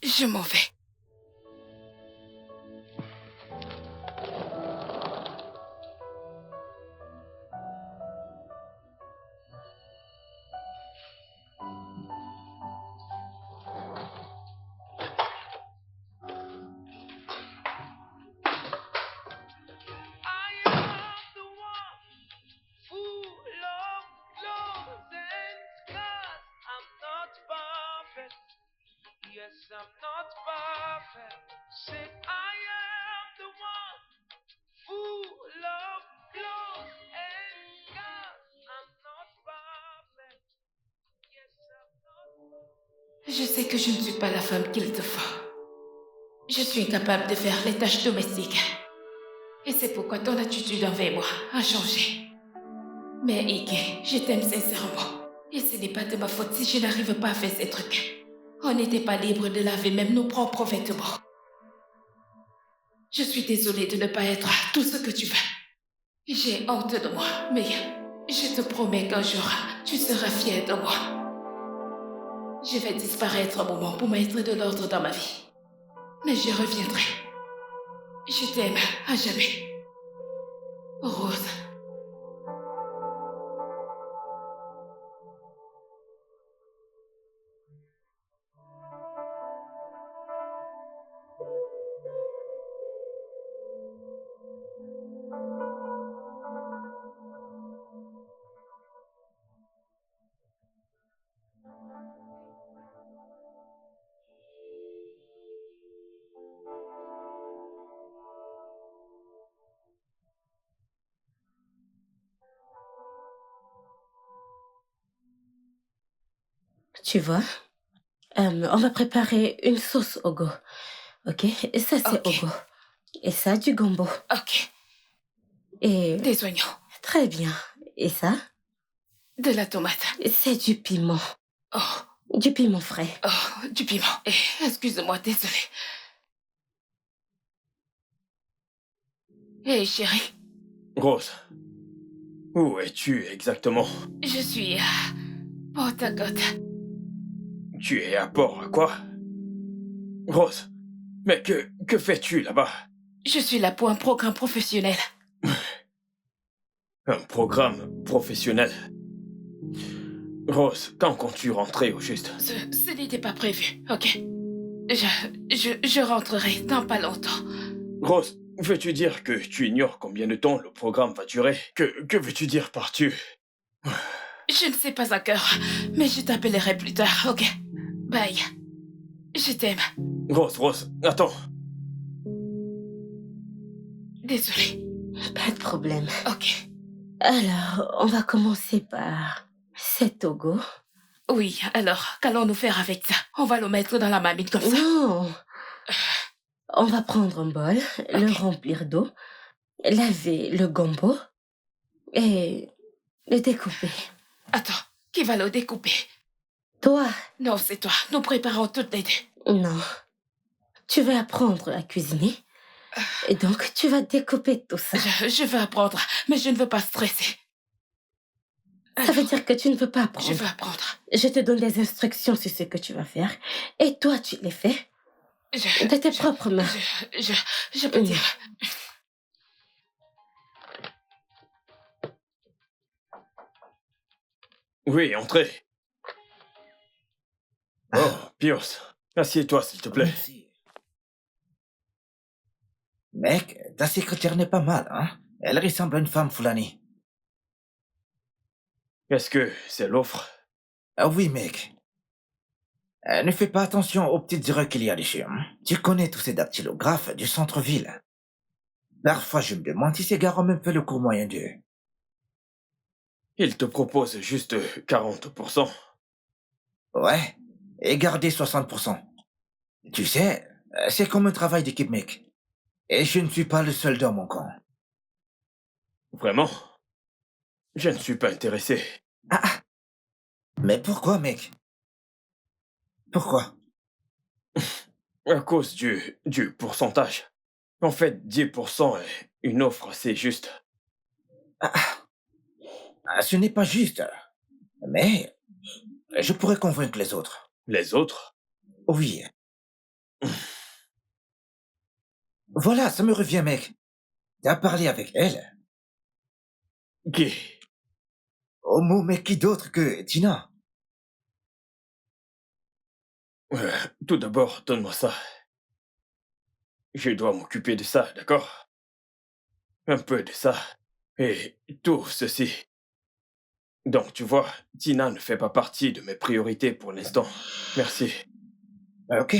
Je m'en vais.
I am the one full of flaws and scars. I'm not perfect. Yes, I'm not perfect. Say I am the one full of flaws and scars. I'm not perfect. Yes, I'm not.
Je sais que je ne suis pas la femme qu'il te faut. Je suis incapable de faire les tâches domestiques. Et c'est pourquoi ton attitude envers moi a changé. Mais Ike, je t'aime sincèrement. Et ce n'est pas de ma faute si je n'arrive pas à faire ces trucs. On n'était pas libre de laver même nos propres vêtements. Je suis désolée de ne pas être tout ce que tu veux. J'ai honte de moi, mais je te promets qu'un jour, tu seras fière de moi. Je vais disparaître un moment pour mettre de l'ordre dans ma vie. Mais je reviendrai. Je t'aime à jamais. Rose.
Tu vois, on va préparer une sauce au go. Ok? Et ça, c'est
Ok.
au go. Et ça, du gombo.
Ok.
Et
Des oignons.
très bien. Et ça,
De la tomate.
c'est du piment.
Oh,
Du piment frais.
oh, du piment. Excuse-moi, désolée. Hé, chérie,
Rose. Où es-tu exactement?
je suis à Port-à-Côte.
Tu es à Port, quoi? Rose. Mais que fais-tu là-bas?
Je suis là pour un programme professionnel.
Un programme professionnel. Rose, quand comptes-tu rentrer au juste?
Ce n'était pas prévu, ok? Je rentrerai dans pas longtemps.
Rose, veux-tu dire que tu ignores combien de temps le programme va durer? Que veux-tu dire par tu?
Je ne sais pas encore, mais je t'appellerai plus tard, ok? Bye. Je t'aime.
Rose, attends.
Désolée.
Pas de problème.
Ok.
Alors, on va commencer par cet Togo.
Oui, alors, qu'allons-nous faire avec ça? On va le mettre dans la marmite comme ça?
Non. On va prendre un bol, le remplir d'eau, laver le gombo et le découper.
Attends, qui va le découper?
Toi?
Non, c'est toi. Nous préparons toutes les deux.
Non. Tu vas apprendre à cuisiner et donc tu vas découper tout ça.
Je veux apprendre, mais je ne veux pas stresser.
Ça veut dire que tu ne veux pas apprendre.
Je veux apprendre.
Je te donne des instructions sur ce que tu vas faire et toi tu les fais de tes propres mains.
Je peux dire.
Oui, entrez. Oh, Pius, assieds-toi s'il te plaît.
Merci. Mec, ta secrétaire n'est pas mal, hein? Elle ressemble à une femme Fulani.
Est-ce que c'est l'offre?
Ah oui, mec. Ne fais pas attention aux petites erreurs qu'il y a dessus. Hein? Tu connais tous ces dactylographes du centre-ville. Parfois, je me demande si ces gars ont même fait le cours moyen d'eux.
Il te propose juste 40%.
Ouais, et garder 60%. Tu sais, c'est comme un travail d'équipe, mec. Et je ne suis pas le seul dans mon camp.
Vraiment? Je ne suis pas intéressé.
Ah. Mais pourquoi, mec? Pourquoi?
À cause du pourcentage. En fait, 10% est une offre assez juste.
Ce n'est pas juste. Mais je pourrais convaincre les autres.
Les autres?
Oui. Voilà, ça me revient, mec. T'as parlé avec elle?
Qui?
Oh, mais qui d'autre que Tina?
Tout d'abord, donne-moi ça. Je dois m'occuper de ça, d'accord? Un peu de ça. Et tout ceci. Donc, tu vois, Tina ne fait pas partie de mes priorités pour l'instant. Merci.
Ok.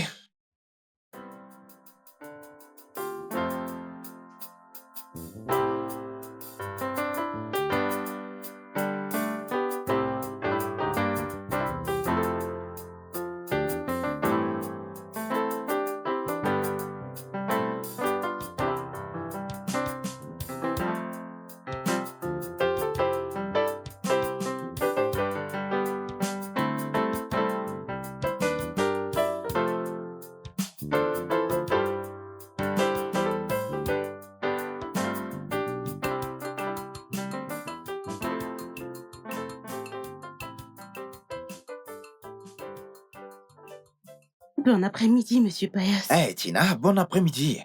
Bon après-midi, monsieur Payas.
Hey, Tina, bon après-midi.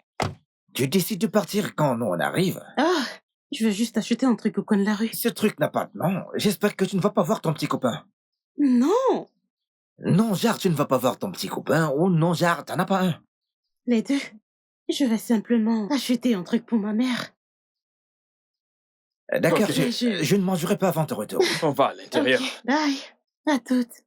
Tu décides de partir quand nous on arrive?
Ah, je veux juste acheter un truc au coin de la rue.
Ce truc n'a pas de nom. J'espère que tu ne vas pas voir ton petit copain.
Non,
Non, Jar, tu ne vas pas voir ton petit copain. Ou non, Jar, t'en as pas un.
les deux. Je vais simplement acheter un truc pour ma mère.
D'accord,
Ok.
je ne mangerai pas avant ton retour.
On va à l'intérieur.
Ok, bye. À toutes.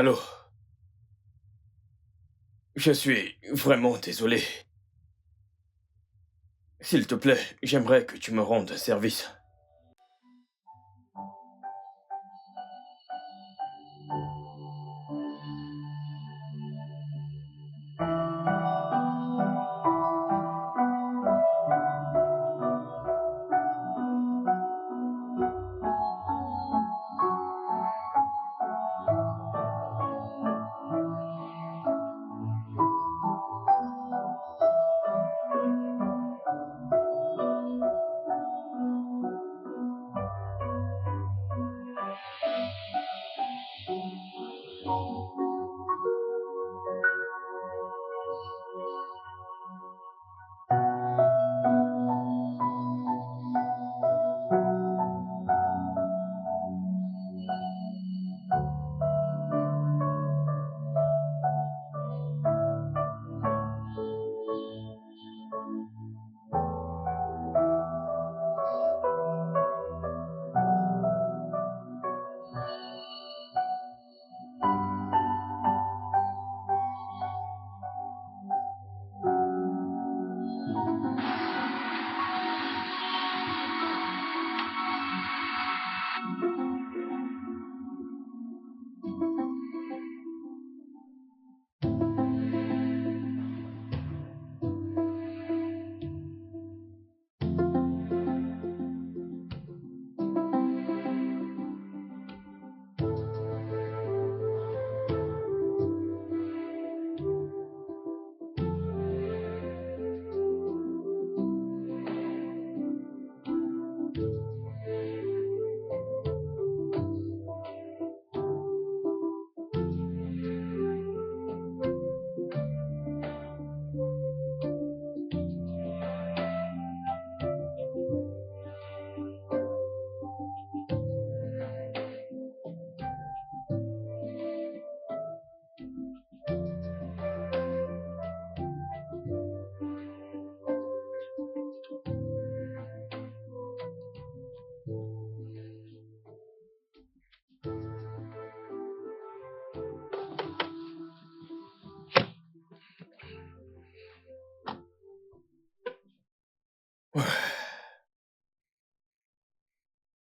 Allô? Je suis vraiment désolé. S'il te plaît, j'aimerais que tu me rendes service.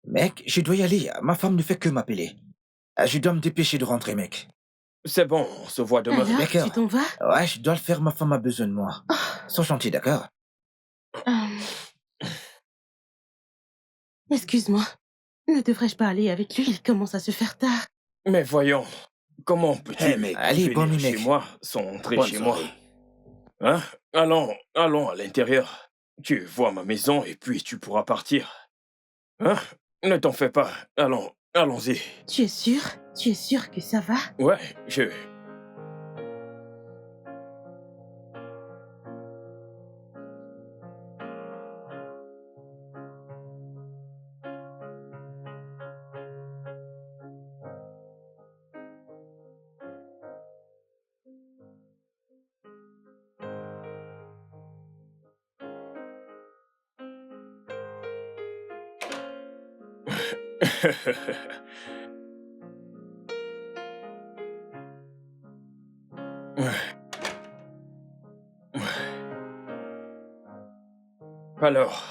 Mec, je dois y aller. Ma femme ne fait que m'appeler. Je dois me dépêcher de rentrer, mec.
C'est bon, on se voit demain.
Alors,
D'accord.
tu t'en vas?
Ouais, je dois le faire. Ma femme a besoin de moi. Sois gentil, d'accord?
Excuse-moi. Ne devrais-je pas aller avec lui? Il commence à se faire tard.
Mais voyons, comment peux-tu
Hey, mec,
allez,
venir
bonne nuit,
chez
mec.
moi sans entrer
Bonne
chez moi?
soirée.
Hein? Allons à l'intérieur. Tu vois ma maison et puis tu pourras partir. Hein? Ne t'en fais pas. Allons-y.
Tu es sûr? Tu es sûr que ça va?
Ouais, Alors,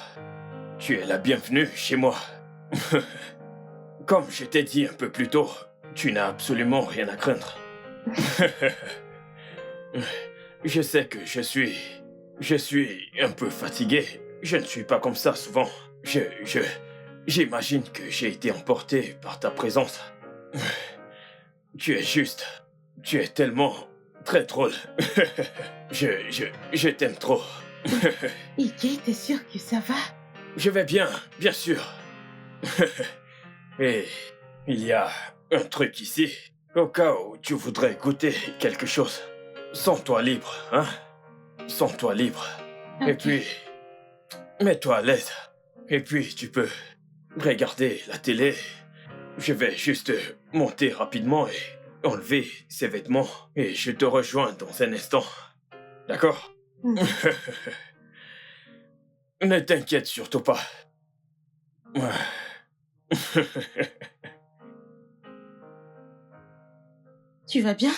tu es la bienvenue chez moi. Comme je t'ai dit un peu plus tôt, tu n'as absolument rien à craindre. Je sais que je suis un peu fatigué. Je ne suis pas comme ça souvent. J'imagine que j'ai été emporté par ta présence. Tu es tellement très drôle. Je t'aime trop.
Iggy, t'es sûr que ça va?
Je vais bien sûr. Et il y a un truc ici, au cas où tu voudrais goûter quelque chose. Sens-toi libre, hein? Sens-toi libre. Et
Ok.
puis, mets-toi à l'aise. Et puis, tu peux regarder la télé. Je vais juste monter rapidement et enlever ces vêtements. Et je te rejoins dans un instant. D'accord?
Mhm.
Ne t'inquiète surtout pas.
Tu vas bien?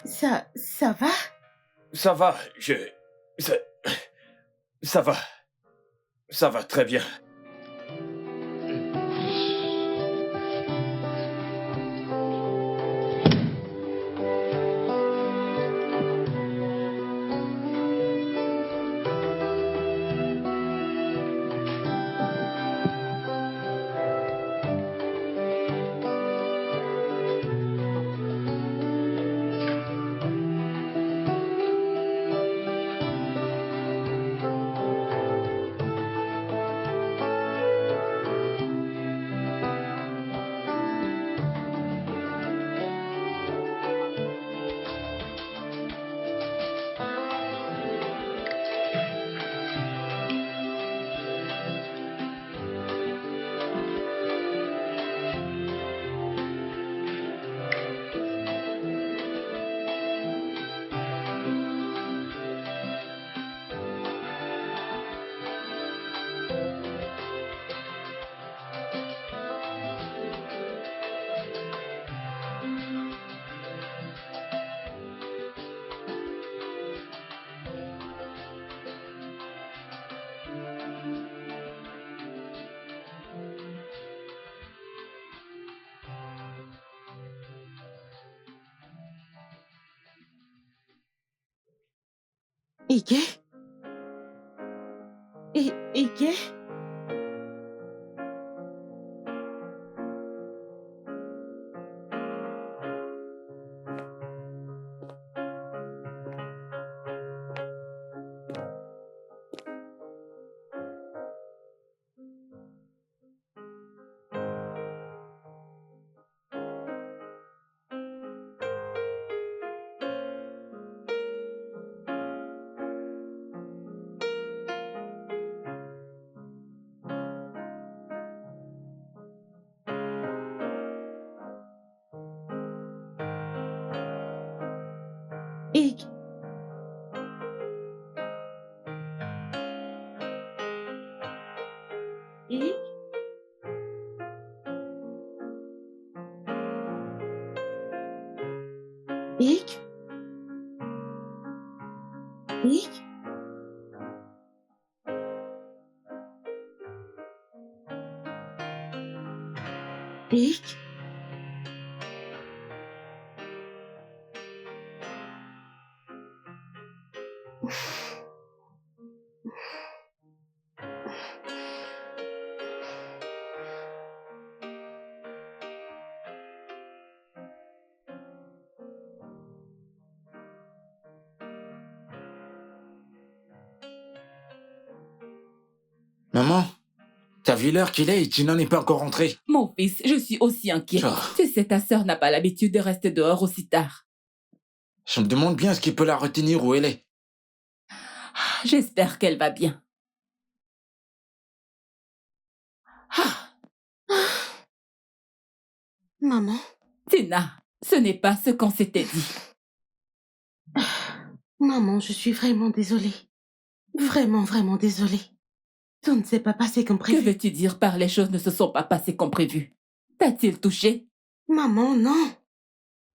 Ça va?
Ça va, Ça va. Ça va très bien.
Ike? Ike? Ike? Ike? Ike? Ike? Ike?
Maman, t'as vu l'heure qu'il est et tu n'en es pas encore rentré.
Mon fils, je suis aussi inquiet.
Oh.
Tu sais, ta sœur n'a pas l'habitude de rester dehors aussi tard.
Je me demande bien ce qui peut la retenir où elle est.
J'espère qu'elle va bien.
Maman?
Tina, ce n'est pas ce qu'on s'était dit.
Maman, je suis vraiment désolée. Vraiment, vraiment désolée. Tout ne s'est pas passé comme
Que
prévu.
veux-tu dire par les choses ne se sont pas passées comme prévu? T'a-t-il touché?
Maman, non.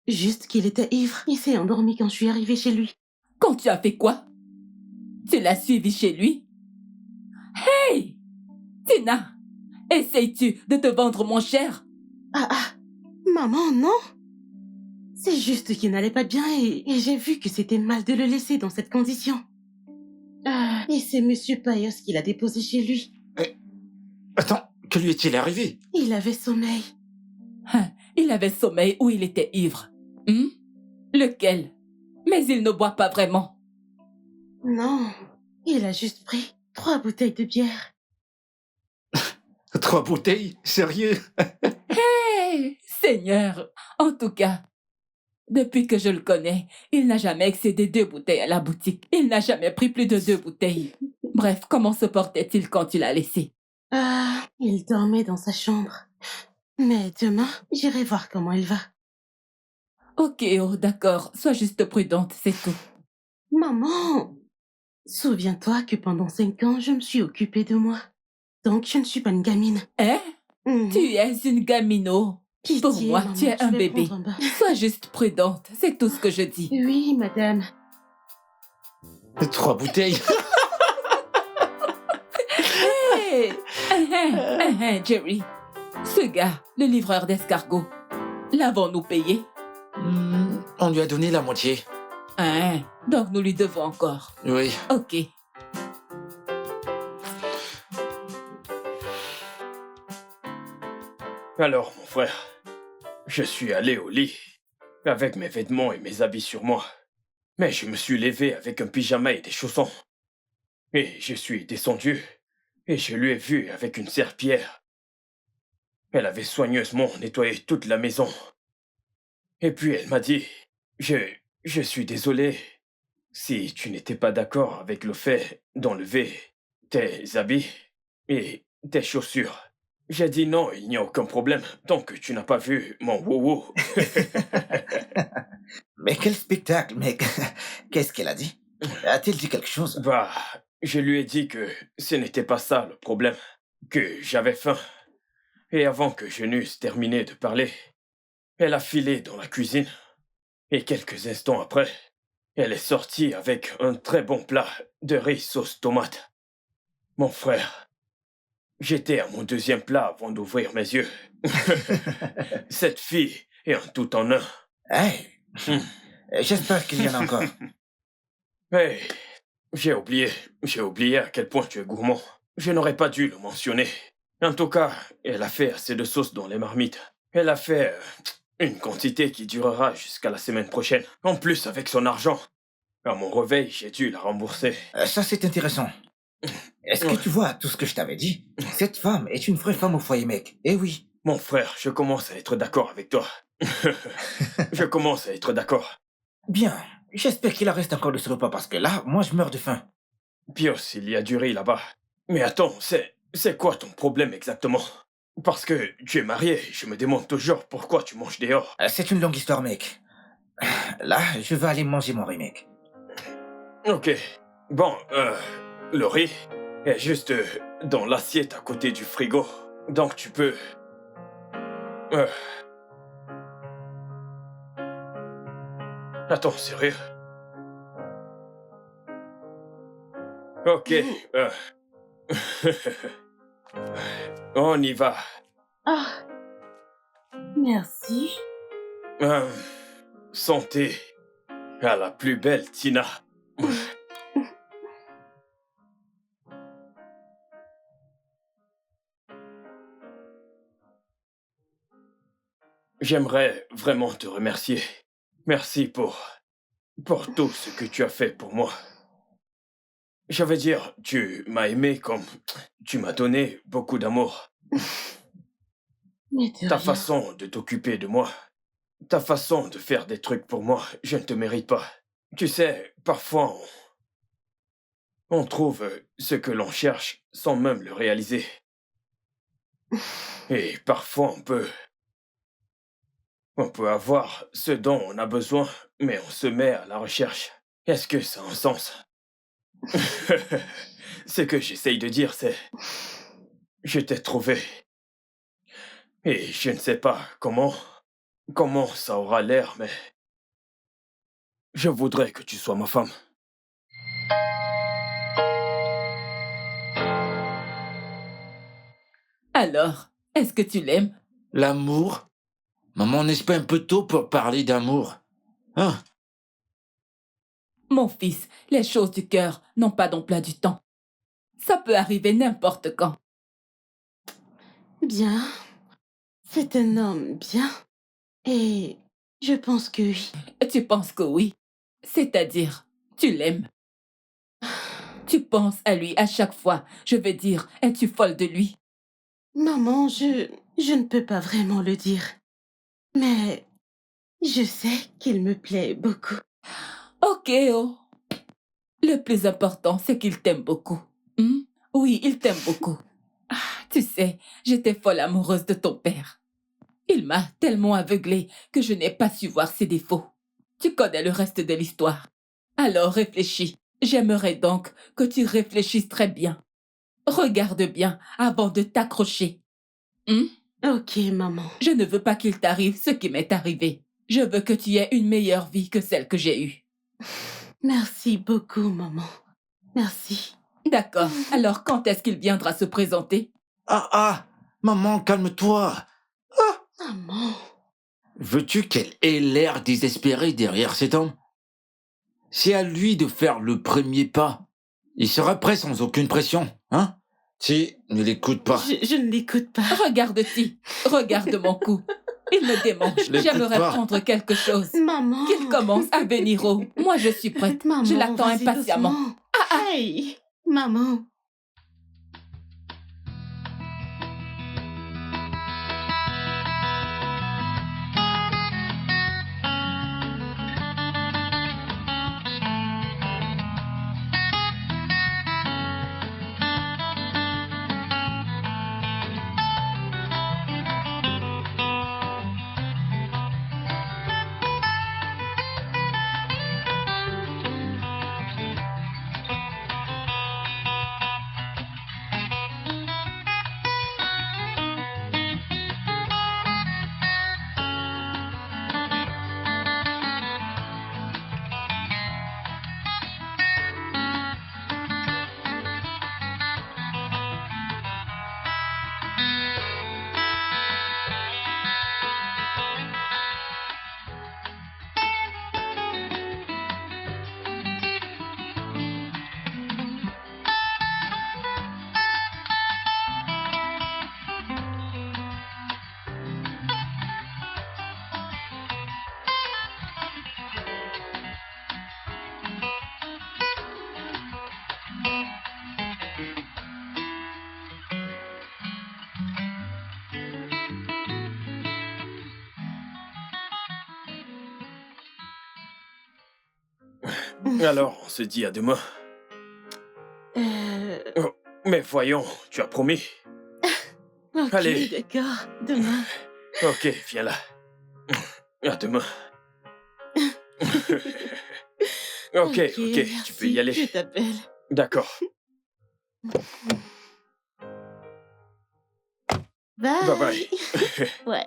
Juste qu'il était ivre. Il s'est endormi quand je suis arrivée chez lui.
Quand tu as fait quoi? Tu l'as suivi chez lui? Hey! Tina, essayes-tu de te vendre moins cher?
Maman, non. C'est juste qu'il n'allait pas bien et j'ai vu que c'était mal de le laisser dans cette condition. Et c'est Monsieur Payos qui l'a déposé chez lui.
Attends, que lui est-il arrivé?
Il avait sommeil.
Il avait sommeil ou il était ivre? Lequel? Mais il ne boit pas vraiment.
Non, il a juste pris 3 bouteilles de bière.
3 bouteilles? Sérieux?
Hey, Seigneur! En tout cas, depuis que je le connais, il n'a jamais excédé 2 bouteilles à la boutique. Il n'a jamais pris plus de 2 bouteilles. Bref, comment se portait-il quand tu l'as laissé?
Il dormait dans sa chambre. Mais demain, j'irai voir comment il va.
Ok, oh d'accord. Sois juste prudente, c'est tout.
Maman! Souviens-toi que pendant 5 ans, je me suis occupée de moi. Donc, je ne suis pas une gamine.
Hein?
Mhm.
Tu es une gamino.
Pitié,
Pour moi,
maman,
tu es
je
un
vais
bébé.
prendre un bain.
Sois juste prudente, c'est tout ce que je dis.
Oui, madame.
3 bouteilles.
Hey! Jerry, ce gars, le livreur d'escargots, l'avons-nous payé?
On lui a donné la moitié.
Donc nous lui devons encore.
Oui.
Ok.
Alors, mon frère, je suis allé au lit, avec mes vêtements et mes habits sur moi. Mais je me suis levé avec un pyjama et des chaussons. Et je suis descendu, et je lui ai vu avec une serpillière. Elle avait soigneusement nettoyé toute la maison. Et puis elle m'a dit, je suis désolé. Si tu n'étais pas d'accord avec le fait d'enlever tes habits et tes chaussures. J'ai dit non, il n'y a aucun problème, tant que tu n'as pas vu mon wow-wow.
Mais quel spectacle, mec. Qu'est-ce qu'elle a dit? A-t-il dit quelque chose?
Bah, je lui ai dit que ce n'était pas ça le problème, que j'avais faim. Et avant que je n'eusse terminé de parler, elle a filé dans la cuisine. Et quelques instants après, elle est sortie avec un très bon plat de riz sauce tomate. Mon frère, j'étais à mon deuxième plat avant d'ouvrir mes yeux. Cette fille est un tout en un.
Hey, j'espère qu'il y en a encore.
Hey, j'ai oublié à quel point tu es gourmand. Je n'aurais pas dû le mentionner. En tout cas, elle a fait assez de sauce dans les marmites. Elle a fait une quantité qui durera jusqu'à la semaine prochaine. En plus, avec son argent. À mon réveil, j'ai dû la rembourser.
Ça, c'est intéressant. Est-ce que tu vois tout ce que je t'avais dit? Cette femme est une vraie femme au foyer, mec. Eh oui.
Mon frère, je commence à être d'accord avec toi. Je commence à être d'accord.
Bien. J'espère qu'il en reste encore de ce repas parce que là, moi, je meurs de faim.
Pios, il y a du riz là-bas. Mais attends, c'est quoi ton problème exactement? Parce que tu es marié, je me demande toujours pourquoi tu manges dehors.
C'est une longue histoire, mec. Là, je vais aller manger mon riz, mec.
Ok. Bon, le riz est juste dans l'assiette à côté du frigo. Donc tu peux... Attends, sérieux? Ok, on y va.
Ah, merci.
Santé à la plus belle Tina. J'aimerais vraiment te remercier. Merci pour tout ce que tu as fait pour moi. Je veux dire, tu m'as aimé comme tu m'as donné beaucoup d'amour.
Mais de
Ta
rien.
façon de t'occuper de moi, ta façon de faire des trucs pour moi, je ne te mérite pas. Tu sais, parfois on trouve ce que l'on cherche sans même le réaliser. Et parfois on peut avoir ce dont on a besoin, mais on se met à la recherche. Est-ce que ça a un sens? Ce que j'essaye de dire, c'est... Je t'ai trouvé. Et je ne sais pas comment ça aura l'air, mais... Je voudrais que tu sois ma femme.
Alors, est-ce que tu l'aimes?
L'amour? Maman, n'est-ce pas un peu tôt pour parler d'amour? Hein?
Mon fils, les choses du cœur n'ont pas d'emploi du temps. Ça peut arriver n'importe quand.
Bien. C'est un homme bien. Et je pense que oui.
Tu penses que oui? C'est-à-dire, tu l'aimes. Tu penses à lui à chaque fois. Je veux dire, es-tu folle de lui?
Maman, je ne peux pas vraiment le dire. Mais je sais qu'il me plaît beaucoup.
Ok, oh. Le plus important, c'est qu'il t'aime beaucoup. Oui, il t'aime beaucoup. Ah, tu sais, j'étais folle amoureuse de ton père. Il m'a tellement aveuglée que je n'ai pas su voir ses défauts. Tu connais le reste de l'histoire. Alors réfléchis. J'aimerais donc que tu réfléchisses très bien. Regarde bien avant de t'accrocher.
Ok, maman.
Je ne veux pas qu'il t'arrive ce qui m'est arrivé. Je veux que tu aies une meilleure vie que celle que j'ai eue.
Merci beaucoup, maman. Merci.
D'accord. Alors, quand est-ce qu'il viendra se présenter?
Maman, calme-toi.
Maman.
Veux-tu qu'elle ait l'air désespérée derrière cet homme? C'est à lui de faire le premier pas. Il sera prêt sans aucune pression, hein? Si, ne l'écoute pas.
Je ne l'écoute pas.
Regarde-t-il. Regarde mon cou. Il me démange.
L'écoute
J'aimerais
pas.
prendre quelque chose.
Maman.
Qu'il commence à venir haut. Moi, je suis prête.
Maman,
Je l'attends
vas-y
impatiemment.
doucement. Hey, maman.
Alors, on se dit à demain. Oh, mais voyons, tu as promis.
Ok,
Allez.
d'accord. Demain.
Ok, viens là. À demain. Ok,
merci,
tu peux y aller.
Je t'appelle.
D'accord.
Bye.
Bye bye.
Ouais.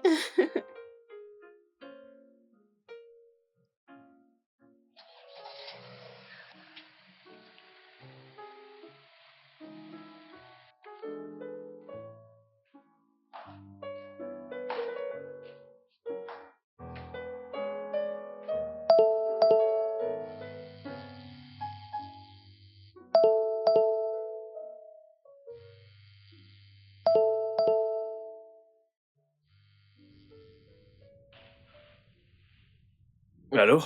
Allô?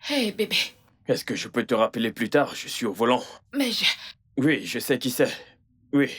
Hé, bébé.
Est-ce que je peux te rappeler plus tard? Je suis au volant.
Mais je...
Oui, je sais qui c'est. Oui.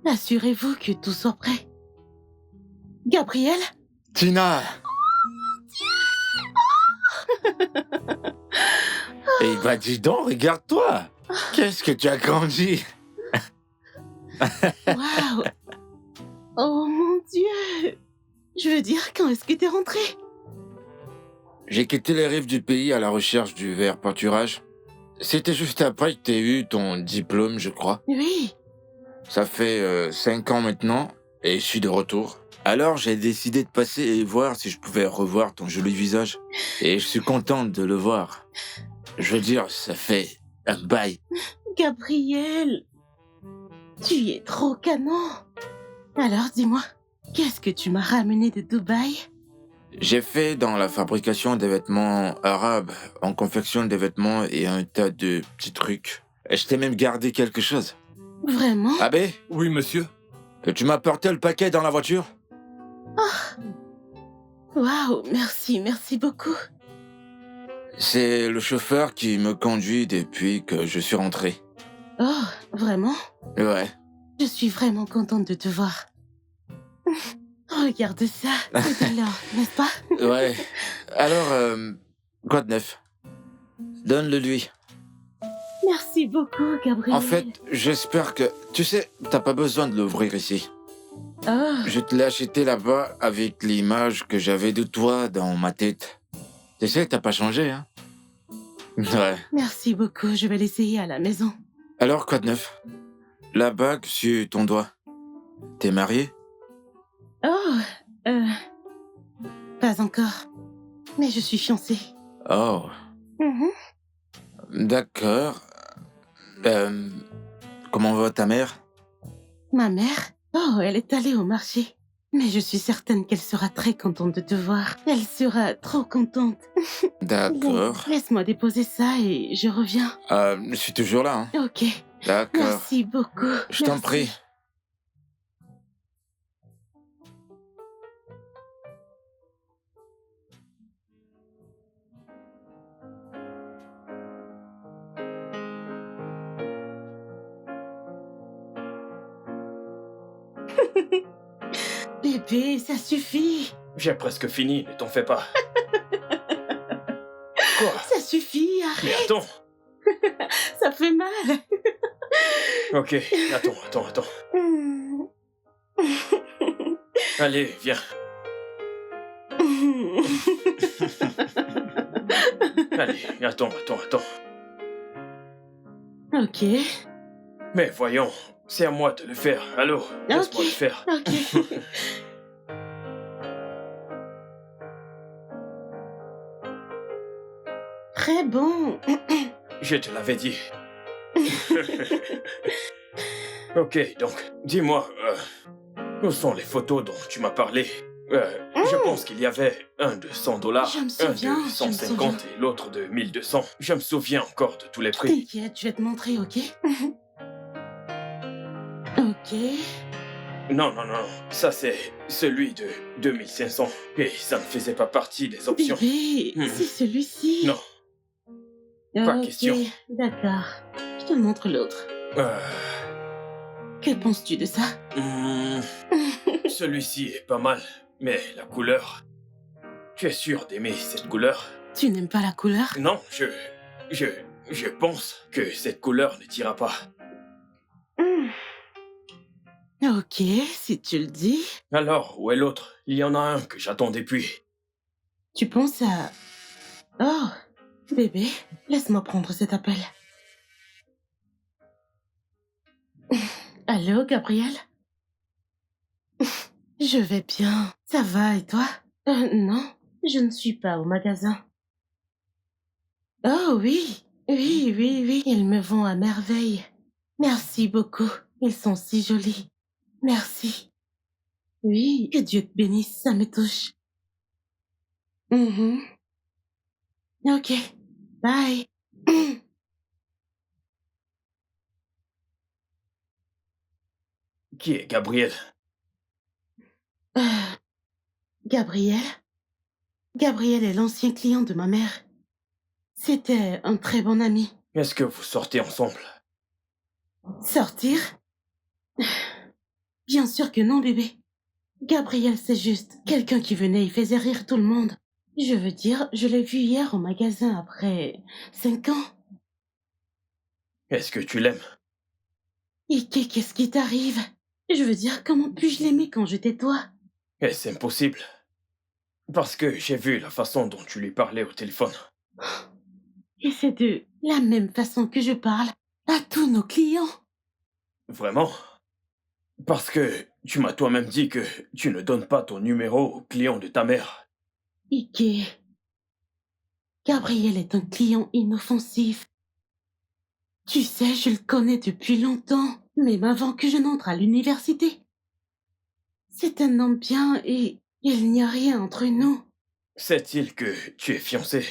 Assurez-vous que tout soit prêt. Gabriel?
Tina! Eh ben dis donc, regarde-toi! Qu'est-ce que tu as grandi?
Waouh! Oh mon Dieu! Je veux dire, quand est-ce que t'es rentré?
J'ai quitté les rives du pays à la recherche du verre pâturage. C'était juste après que t'aies eu ton diplôme, je crois.
Oui.
Ça fait 5 ans maintenant, et je suis de retour. Alors j'ai décidé de passer et voir si je pouvais revoir ton joli visage. Et je suis contente de le voir. Je veux dire, ça fait un bail.
Gabriel, tu es trop canon. Alors dis-moi, qu'est-ce que tu m'as ramené de Dubaï?
J'ai fait dans la fabrication des vêtements arabes. On confectionne des vêtements et un tas de petits trucs. Et je t'ai même gardé quelque chose.
Vraiment?
Abbé,
Oui, monsieur.
tu m'as porté le paquet dans la voiture?
Waouh, merci, merci beaucoup.
C'est le chauffeur qui me conduit depuis que je suis rentré.
Oh, vraiment?
Ouais.
Je suis vraiment contente de te voir. Regarde ça, c'est de l'or, n'est-ce pas?
Ouais. Alors, quoi de neuf? Donne-le lui.
Merci beaucoup, Gabriel.
En fait, j'espère que... Tu sais, t'as pas besoin de l'ouvrir ici.
Oh,
Je te l'ai acheté là-bas avec l'image que j'avais de toi dans ma tête. Tu sais, t'as pas changé, hein? Ouais.
merci beaucoup, je vais l'essayer à la maison.
Alors, quoi de neuf? La bague sur ton doigt. T'es marié?
Oh, pas encore. Mais je suis fiancée.
Oh,
Mhm.
d'accord. Comment va ta mère?
Ma mère? Oh, elle est allée au marché. Mais je suis certaine qu'elle sera très contente de te voir. Elle sera trop contente. Bon,
D'accord.
laisse-moi déposer ça et je reviens.
Je suis toujours là, hein?
Ok.
D'accord.
Merci beaucoup.
Je t'en
Merci.
prie.
Bébé, ça suffit.
J'ai presque fini, ne t'en fais pas. Quoi?
Ça suffit,
Mais
arrête.
attends.
Ça fait mal.
Ok, attends.
Hmm.
Allez, viens. Allez, attends.
Ok.
Mais voyons, c'est à moi de le faire. Allô, laisse-moi
Ok.
le faire.
Ok. Très bon.
Je te l'avais dit. Ok, donc, dis-moi, où sont les photos dont tu m'as parlé? Je pense qu'il y avait un de $100,
Je me
un
souviens,
de
je me
150 et l'autre de 1200. Je me souviens encore de tous les prix.
T'inquiète, je vais te montrer, ok? Ok.
Non, ça c'est celui de 2500. Et ça ne faisait pas partie des options.
Bébé,
Hmm.
c'est celui-ci.
Non, pas
Ok,
question.
d'accord. Je te montre l'autre.
euh,
Que penses-tu de ça?
celui-ci est pas mal, mais la couleur... Tu es sûr d'aimer cette couleur?
Tu n'aimes pas la couleur?
Non, je pense que cette couleur ne t'ira pas.
Hmm. Ok, si tu le dis.
Alors, où est l'autre? Il y en a un que j'attends depuis.
Tu penses à... Oh, bébé, laisse-moi prendre cet appel. Allô, Gabriel? Je vais bien. Ça va, et toi? Non, je ne suis pas au magasin. Oh oui, oui, ils me vont à merveille. Merci beaucoup, ils sont si jolis. Merci. Oui, que Dieu te bénisse, ça me touche. Mhm. Ok, bye.
Qui est Gabriel?
Euh, Gabriel? Gabriel est l'ancien client de ma mère. C'était un très bon ami.
Est-ce que vous sortez ensemble?
Sortir? Bien sûr que non, bébé. Gabriel, c'est juste quelqu'un qui venait et faisait rire tout le monde. Je veux dire, je l'ai vu hier au magasin après 5 ans.
Est-ce que tu l'aimes?
Et qu'est-ce qui t'arrive? Je veux dire, comment puis-je l'aimer quand j'étais toi?
Est-ce impossible? Parce que j'ai vu la façon dont tu lui parlais au téléphone.
Et c'est de la même façon que je parle à tous nos clients.
Vraiment? Parce que tu m'as toi-même dit que tu ne donnes pas ton numéro aux clients de ta mère.
Ike. Gabriel est un client inoffensif. Tu sais, je le connais depuis longtemps, même avant que je n'entre à l'université. C'est un homme bien et il n'y a rien entre nous.
Sait-il que tu es fiancé?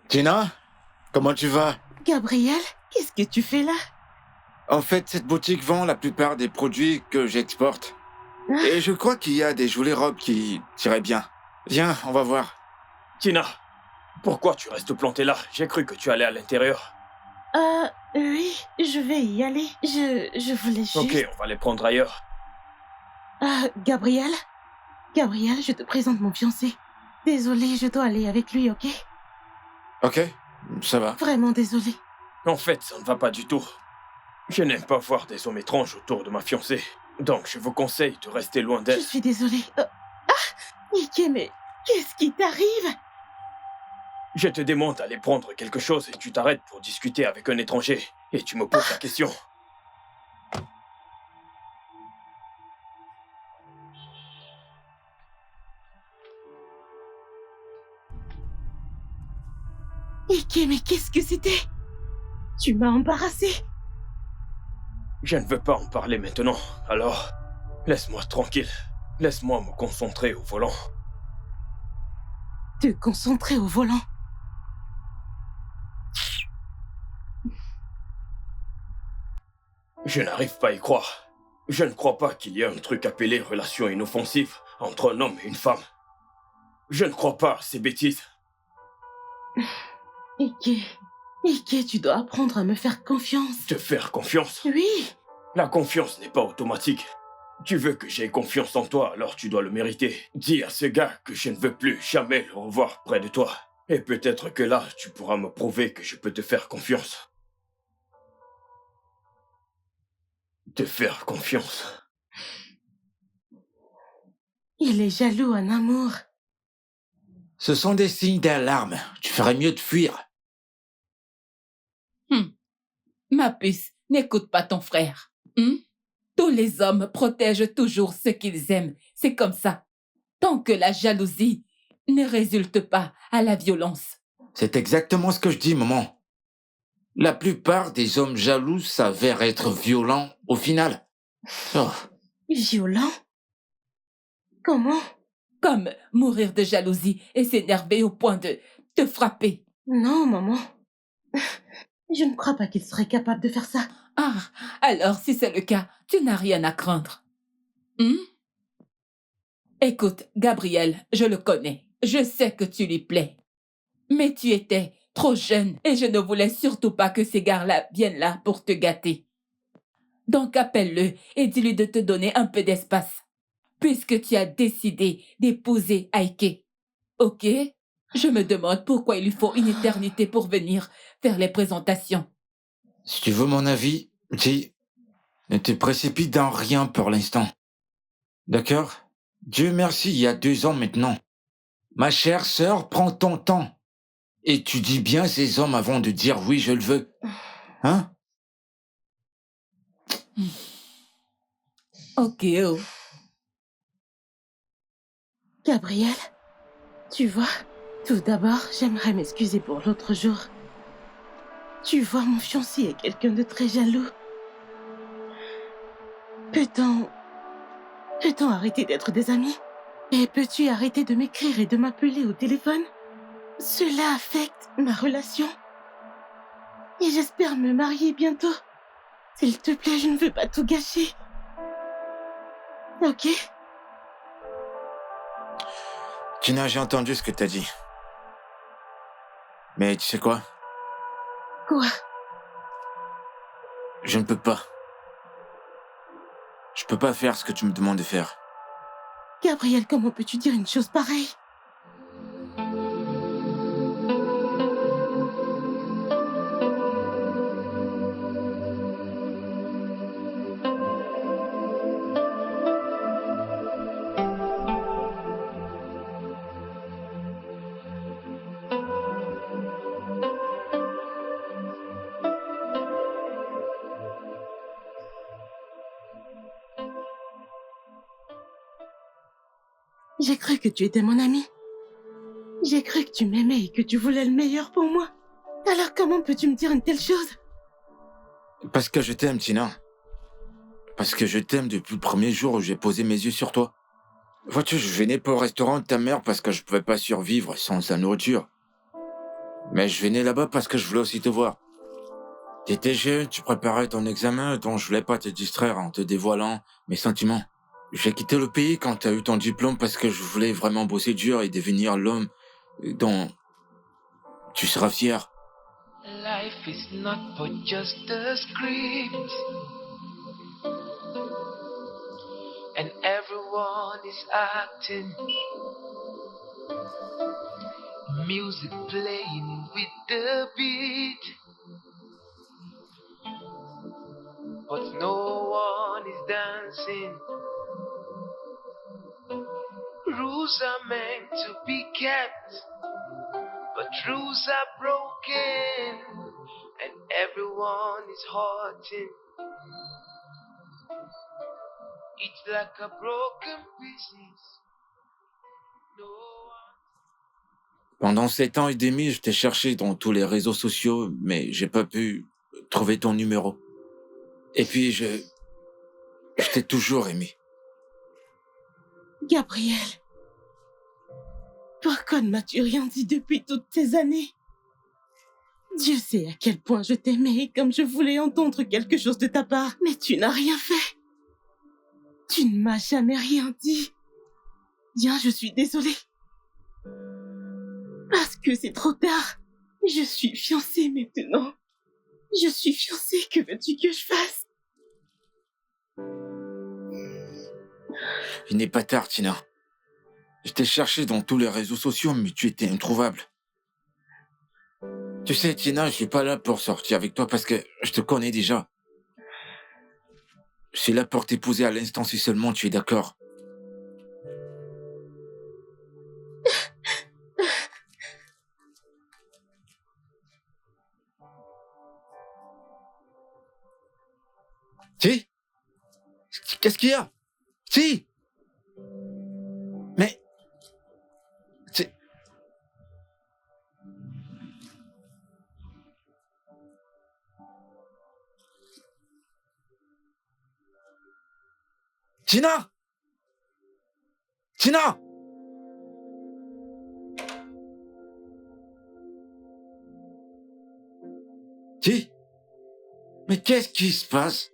Tina, comment tu vas?
Gabriel, qu'est-ce que tu fais là?
En fait, cette boutique vend la plupart des produits que j'exporte. Et je crois qu'il y a des jolies robes qui t'iraient bien. Viens, on va voir.
Tina, pourquoi tu restes planté là? J'ai cru que tu allais à l'intérieur.
Oui, je vais y aller. Je voulais juste...
Ok, on va les prendre ailleurs.
Gabriel? Gabriel, je te présente mon fiancé. Désolée, je dois aller avec lui, ok?
Ok, ça va.
Vraiment désolée.
En fait, ça ne va pas du tout. Je n'aime pas voir des hommes étranges autour de ma fiancée. Donc, je vous conseille de rester loin
Je
d'elle.
suis désolée. Mickey, mais qu'est-ce qui t'arrive?
Je te demande d'aller prendre quelque chose et tu t'arrêtes pour discuter avec un étranger. Et tu me poses la question.
Mickey, mais qu'est-ce que c'était? Tu m'as embarrassée.
Je ne veux pas en parler maintenant, alors laisse-moi tranquille. Laisse-moi me concentrer au volant.
Te concentrer au volant.
Je n'arrive pas à y croire. Je ne crois pas qu'il y ait un truc appelé relation inoffensive entre un homme et une femme. Je ne crois pas à ces bêtises.
Mickey, tu dois apprendre à me faire confiance.
Te faire confiance?
Oui.
La confiance n'est pas automatique. Tu veux que j'aie confiance en toi, alors tu dois le mériter. Dis à ce gars que je ne veux plus jamais le revoir près de toi. Et peut-être que là, tu pourras me prouver que je peux te faire confiance. Te faire confiance.
Il est jaloux en amour.
Ce sont des signes d'alarme. Tu ferais mieux de fuir.
Ma puce, n'écoute pas ton frère. Tous les hommes protègent toujours ceux qu'ils aiment. C'est comme ça. Tant que la jalousie ne résulte pas à la violence.
C'est exactement ce que je dis, maman. La plupart des hommes jaloux s'avèrent être violents au final. Oh.
Violent? Comment?
Comme mourir de jalousie et s'énerver au point de te frapper.
Non, maman. Je ne crois pas qu'il serait capable de faire ça.
Ah, alors si c'est le cas, tu n'as rien à craindre. Écoute, Gabriel, je le connais. Je sais que tu lui plais. Mais tu étais trop jeune et je ne voulais surtout pas que ces gars-là viennent là pour te gâter. Donc appelle-le et dis-lui de te donner un peu d'espace. Puisque tu as décidé d'épouser Aike. Ok? Je me demande pourquoi il lui faut une éternité pour venir faire les présentations.
Si tu veux mon avis, dis, ne te précipite dans rien pour l'instant. D'accord? Dieu merci, il y a 2 ans maintenant. Ma chère sœur, prends ton temps. Étudie bien ces hommes avant de dire oui, je le veux. Hein?
Ok, oh.
Gabriel, tu vois, tout d'abord, j'aimerais m'excuser pour l'autre jour. Tu vois, mon fiancé est quelqu'un de très jaloux. Peut-on arrêter d'être des amis? Et peux-tu arrêter de m'écrire et de m'appeler au téléphone? Cela affecte ma relation. Et j'espère me marier bientôt. S'il te plaît, je ne veux pas tout gâcher. Ok?
Tina, j'ai entendu ce que t'as dit. Mais tu sais quoi?
Quoi?
Je ne peux pas. Je peux pas faire ce que tu me demandes de faire.
Gabriel, comment peux-tu dire une chose pareille? J'ai cru que tu étais mon ami. J'ai cru que tu m'aimais et que tu voulais le meilleur pour moi. Alors comment peux-tu me dire une telle chose?
Parce que je t'aime, Tina. Parce que je t'aime depuis le premier jour où j'ai posé mes yeux sur toi. Vois-tu, je venais pas au restaurant de ta mère parce que je pouvais pas survivre sans sa nourriture. Mais je venais là-bas parce que je voulais aussi te voir. T'étais jeune, tu préparais ton examen, donc je voulais pas te distraire en te dévoilant mes sentiments. J'ai quitté le pays quand t'as eu ton diplôme parce que je voulais vraiment bosser dur et devenir l'homme dont tu seras fier.
Life is not but just a script, and everyone is acting. Music playing with the beat, but no one is dancing. Rules are meant to be kept, but rules are broken, and everyone is hurting. It's like a broken pieces. No one.
Pendant 7 ans et demi, je t'ai cherché dans tous les réseaux sociaux, mais j'ai pas pu trouver ton numéro. Et puis, je t'ai toujours aimé.
Gabriel, pourquoi ne m'as-tu rien dit depuis toutes ces années? Dieu sait à quel point je t'aimais et comme je voulais entendre quelque chose de ta part, mais tu n'as rien fait. Tu ne m'as jamais rien dit. Bien, je suis désolée. Parce que c'est trop tard. Je suis fiancée maintenant. Je suis fiancée, que veux-tu que je fasse?
Il n'est pas tard, Tina. Je t'ai cherché dans tous les réseaux sociaux, mais tu étais introuvable. Tu sais, Tina, je suis pas là pour sortir avec toi parce que je te connais déjà. Je suis là pour t'épouser à l'instant si seulement tu es d'accord. Si? Qu'est-ce qu'il y a? Si? Mais... c'est... Tina! Tina! Si? Mais qu'est-ce qui se passe?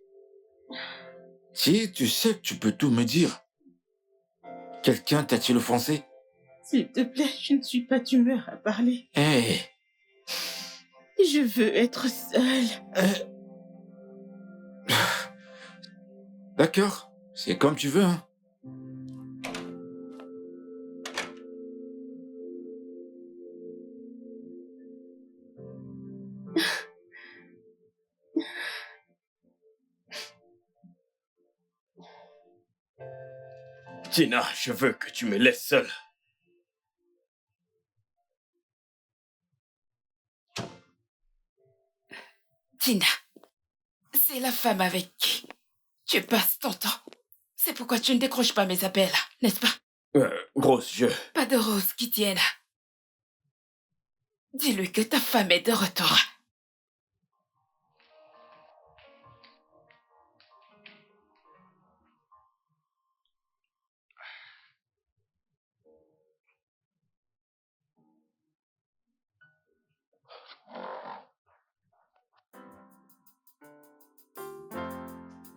Si, tu sais que tu peux tout me dire. Quelqu'un t'a-t-il offensé?
S'il te plaît, je ne suis pas d'humeur à parler.
Hé!
Je veux être seule.
D'accord, c'est comme tu veux, hein.
Tina, je veux que tu me laisses seul.
Tina, c'est la femme avec qui tu passes ton temps. C'est pourquoi tu ne décroches pas mes appels, n'est-ce pas?
Rose,
Pas de Rose qui tienne. Dis-lui que ta femme est de retour.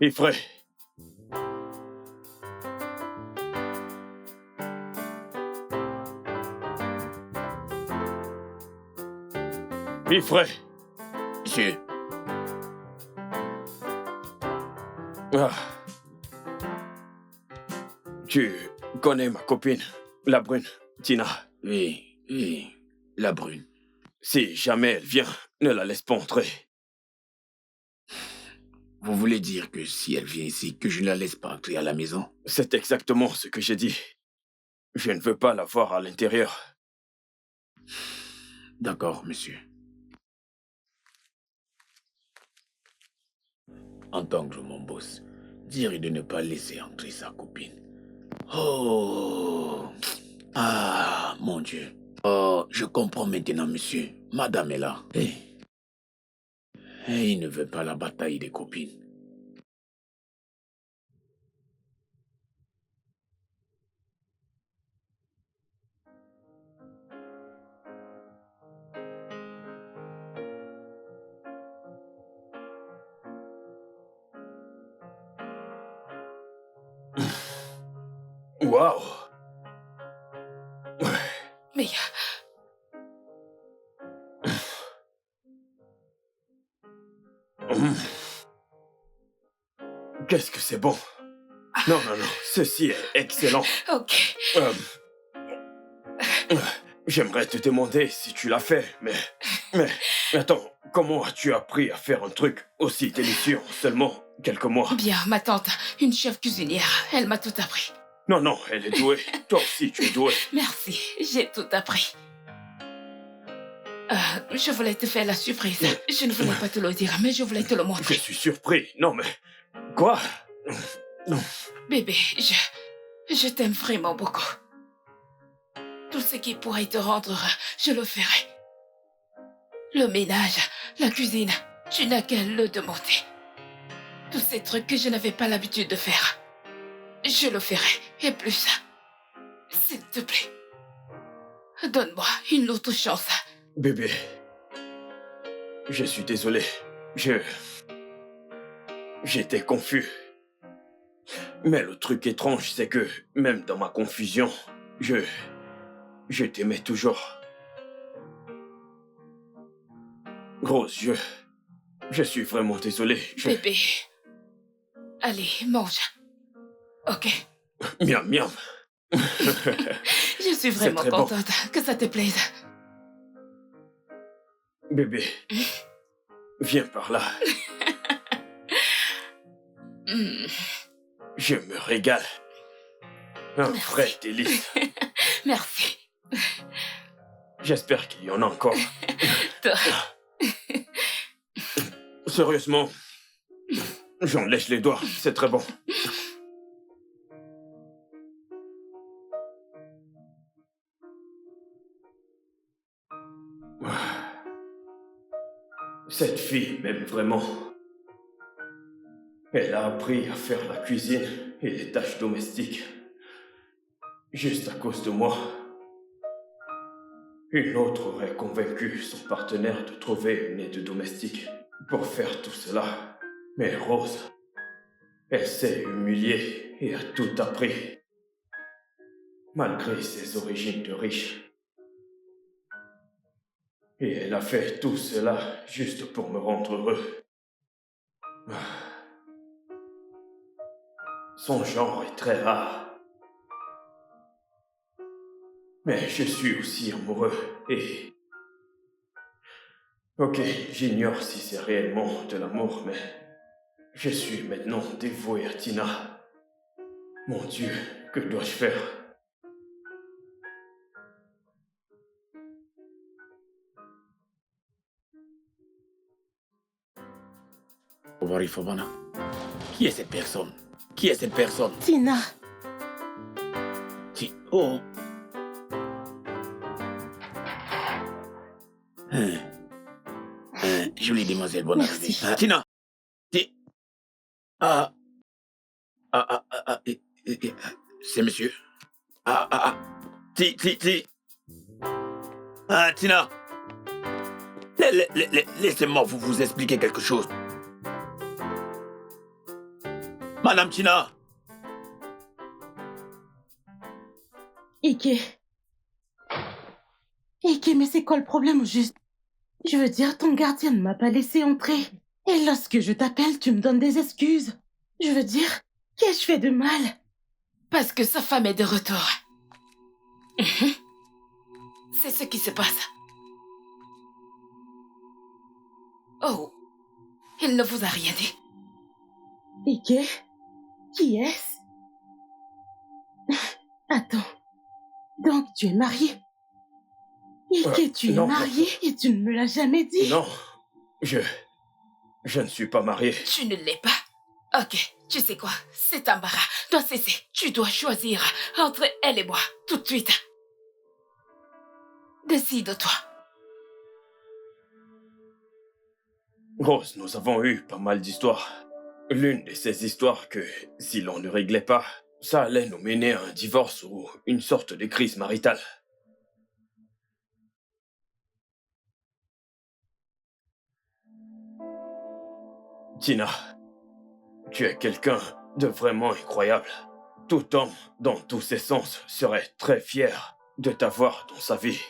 Ifré. Ifré.
Monsieur,
Ah. Tu connais ma copine, la brune, Tina.
oui, la brune.
Si jamais elle vient, ne la laisse pas entrer.
Vous voulez dire que si elle vient ici, que je ne la laisse pas entrer à la maison?
C'est exactement ce que j'ai dit. Je ne veux pas la voir à l'intérieur.
D'accord, monsieur. Entendre mon boss dire de ne pas laisser entrer sa copine. Oh! Ah, mon Dieu. Oh, je comprends maintenant, monsieur. Madame est là. Il ne veut pas la bataille des copines.
Waouh.
Mais
Qu'est-ce que c'est bon. Non, ceci est excellent.
ok.
Euh, J'aimerais te demander si tu l'as fait, mais attends, comment as-tu appris à faire un truc aussi délicieux en seulement quelques mois?
Bien, ma tante, une chef cuisinière, elle m'a tout appris.
Non, elle est douée. Toi aussi, tu es douée.
Merci, j'ai tout appris. Je voulais te faire la surprise. Je ne voulais pas te le dire, mais je voulais te le
Je
montrer.
suis surpris. Non, mais... Quoi? Non.
Bébé, je t'aime vraiment beaucoup. Tout ce qui pourrait te rendre heureux, je le ferai. Le ménage, la cuisine, tu n'as qu'à le demander. Tous ces trucs que je n'avais pas l'habitude de faire, je le ferai. Et plus, s'il te plaît, donne-moi une autre chance.
Bébé, je suis désolé. J'étais confus. Mais le truc étrange, c'est que même dans ma confusion, je t'aimais toujours. Rose, je suis vraiment désolé.
Bébé, allez, mange. Ok.
Miam, miam.
Je suis vraiment
très bon.
contente que ça te plaise.
Bébé, viens par là. Je me régale. Un
Merci.
vrai délice.
Merci.
J'espère qu'il y en a encore.
Toi.
Sérieusement, j'en lèche les doigts. C'est très bon. Cette fille m'aime vraiment. Elle a appris à faire la cuisine et les tâches domestiques. Juste à cause de moi. Une autre aurait convaincu son partenaire de trouver une aide domestique pour faire tout cela. Mais Rose, elle s'est humiliée et a tout appris. Malgré ses origines de riche. Et elle a fait tout cela juste pour me rendre heureux. Son genre est très rare. Mais je suis aussi amoureux et... Ok, j'ignore si c'est réellement de l'amour, mais... Je suis maintenant dévoué à Tina. Mon Dieu, que dois-je faire?
Fobana. Qui est cette personne? Qui est cette personne?
Tina,
Oh. Jolie demoiselle, bonne
Merci.
arrivée. Tina. C'est monsieur. Tina. Laissez-moi vous expliquer quelque chose. Madame Tina.
Ike. Ike, mais c'est quoi le problème au juste? Je veux dire, ton gardien ne m'a pas laissé entrer. Et lorsque je t'appelle, tu me donnes des excuses. Je veux dire, qu'ai-je fait de mal?
Parce que sa femme est de retour. C'est ce qui se passe. Oh, il ne vous a rien dit.
Ike? Qui est-ce? Attends. Donc, tu es marié? Ike, tu es
non.
marié et tu ne me l'as jamais dit?
Non, je ne suis pas marié.
Tu ne l'es pas. Ok, tu sais quoi? Cet embarras doit cesser. Tu dois choisir entre elle et moi, tout de suite. Décide-toi.
Rose, nous avons eu pas mal d'histoires. L'une de ces histoires que, si l'on ne réglait pas, ça allait nous mener à un divorce ou une sorte de crise maritale. Tina, tu es quelqu'un de vraiment incroyable. tout homme, dans tous ses sens, serait très fier de t'avoir dans sa vie.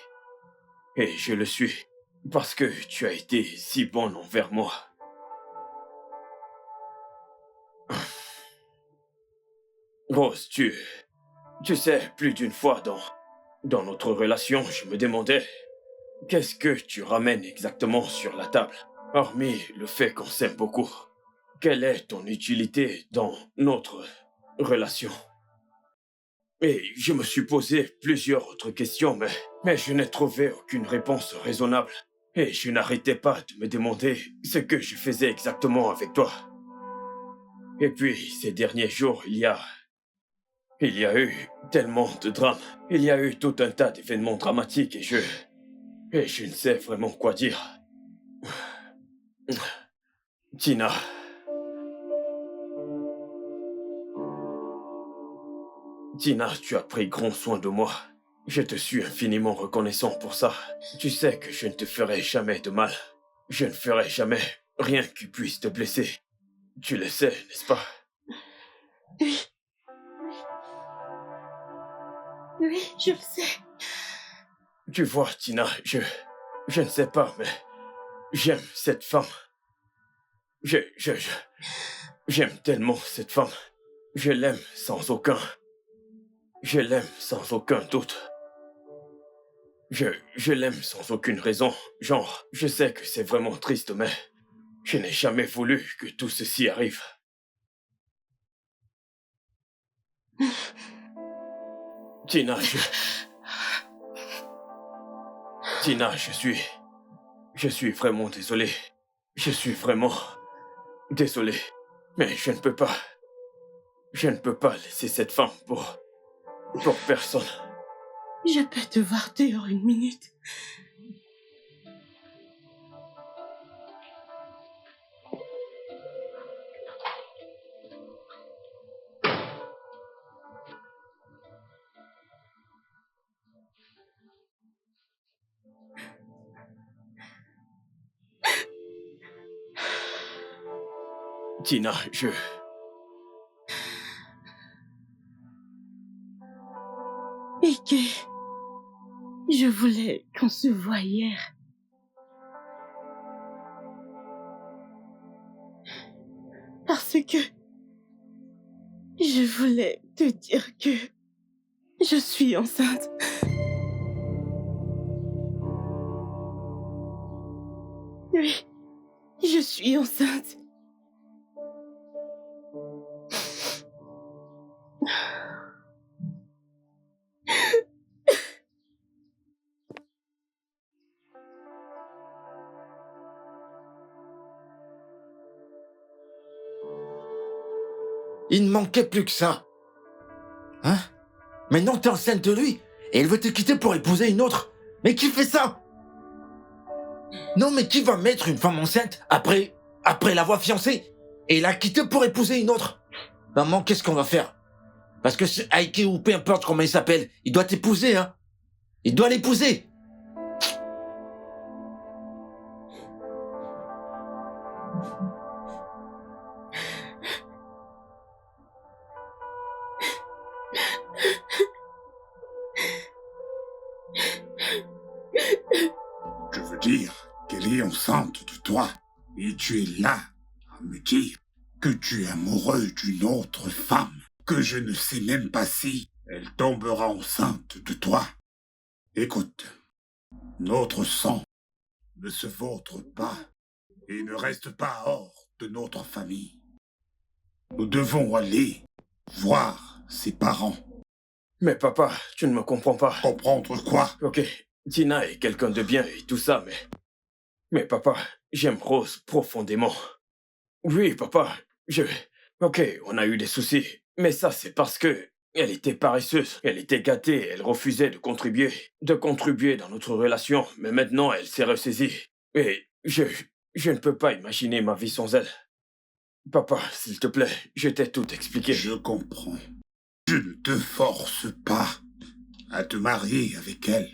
Et je le suis, parce que tu as été si bon envers moi. Rose, tu sais, plus d'une fois dans notre relation, je me demandais, qu'est-ce que tu ramènes exactement sur la table? Hormis le fait qu'on s'aime beaucoup, quelle est ton utilité dans notre relation? Et je me suis posé plusieurs autres questions, mais je n'ai trouvé aucune réponse raisonnable. Et je n'arrêtais pas de me demander ce que je faisais exactement avec toi. Et puis, ces derniers jours, il y a eu tellement de drames. Il y a eu tout un tas d'événements dramatiques et je ne sais vraiment quoi dire. Tina. Tina, tu as pris grand soin de moi. Je te suis infiniment reconnaissant pour ça. Tu sais que je ne te ferai jamais de mal. Je ne ferai jamais rien qui puisse te blesser. Tu le sais, n'est-ce pas?
Oui. Oui, je le sais.
Tu vois, Tina, je ne sais pas, mais j'aime cette femme. J'aime tellement cette femme. Je l'aime sans aucun doute. Je l'aime sans aucune raison. Genre, je sais que c'est vraiment triste, mais je n'ai jamais voulu que tout ceci arrive. Tina, je suis vraiment désolé. Je suis vraiment désolé. Mais je ne peux pas laisser cette femme pour personne.
Je peux te voir dehors une minute.
Tina,
Ike, je voulais qu'on se voie hier. Parce que je voulais te dire que je suis enceinte. Oui, je suis enceinte.
Il ne manquait plus que ça. Hein? Maintenant t'es enceinte de lui et elle veut te quitter pour épouser une autre. Mais qui fait ça? Non, mais qui va mettre une femme enceinte après l'avoir fiancée et la quitter pour épouser une autre? Maman, qu'est-ce qu'on va faire? Parce que ce Ike ou peu importe comment il s'appelle, il doit t'épouser, hein? Il doit l'épouser.
Je veux dire qu'elle est enceinte de toi. Et tu es là à me dire que tu es amoureux d'une autre femme, que je ne sais même pas si elle tombera enceinte de toi. Écoute, notre sang ne se vautre pas et ne reste pas hors de notre famille. Nous devons aller voir ses parents.
Mais papa, tu ne me comprends pas.
Comprendre quoi?
Ok, Tina est quelqu'un de bien et tout ça, mais papa, j'aime Rose profondément. Oui, papa, Ok, on a eu des soucis, mais ça c'est parce que elle était paresseuse, elle était gâtée, elle refusait de contribuer dans notre relation, mais maintenant elle s'est ressaisie. Et je ne peux pas imaginer ma vie sans elle. Papa, s'il te plaît, je t'ai tout expliqué.
Je comprends. Je ne te force pas à te marier avec elle.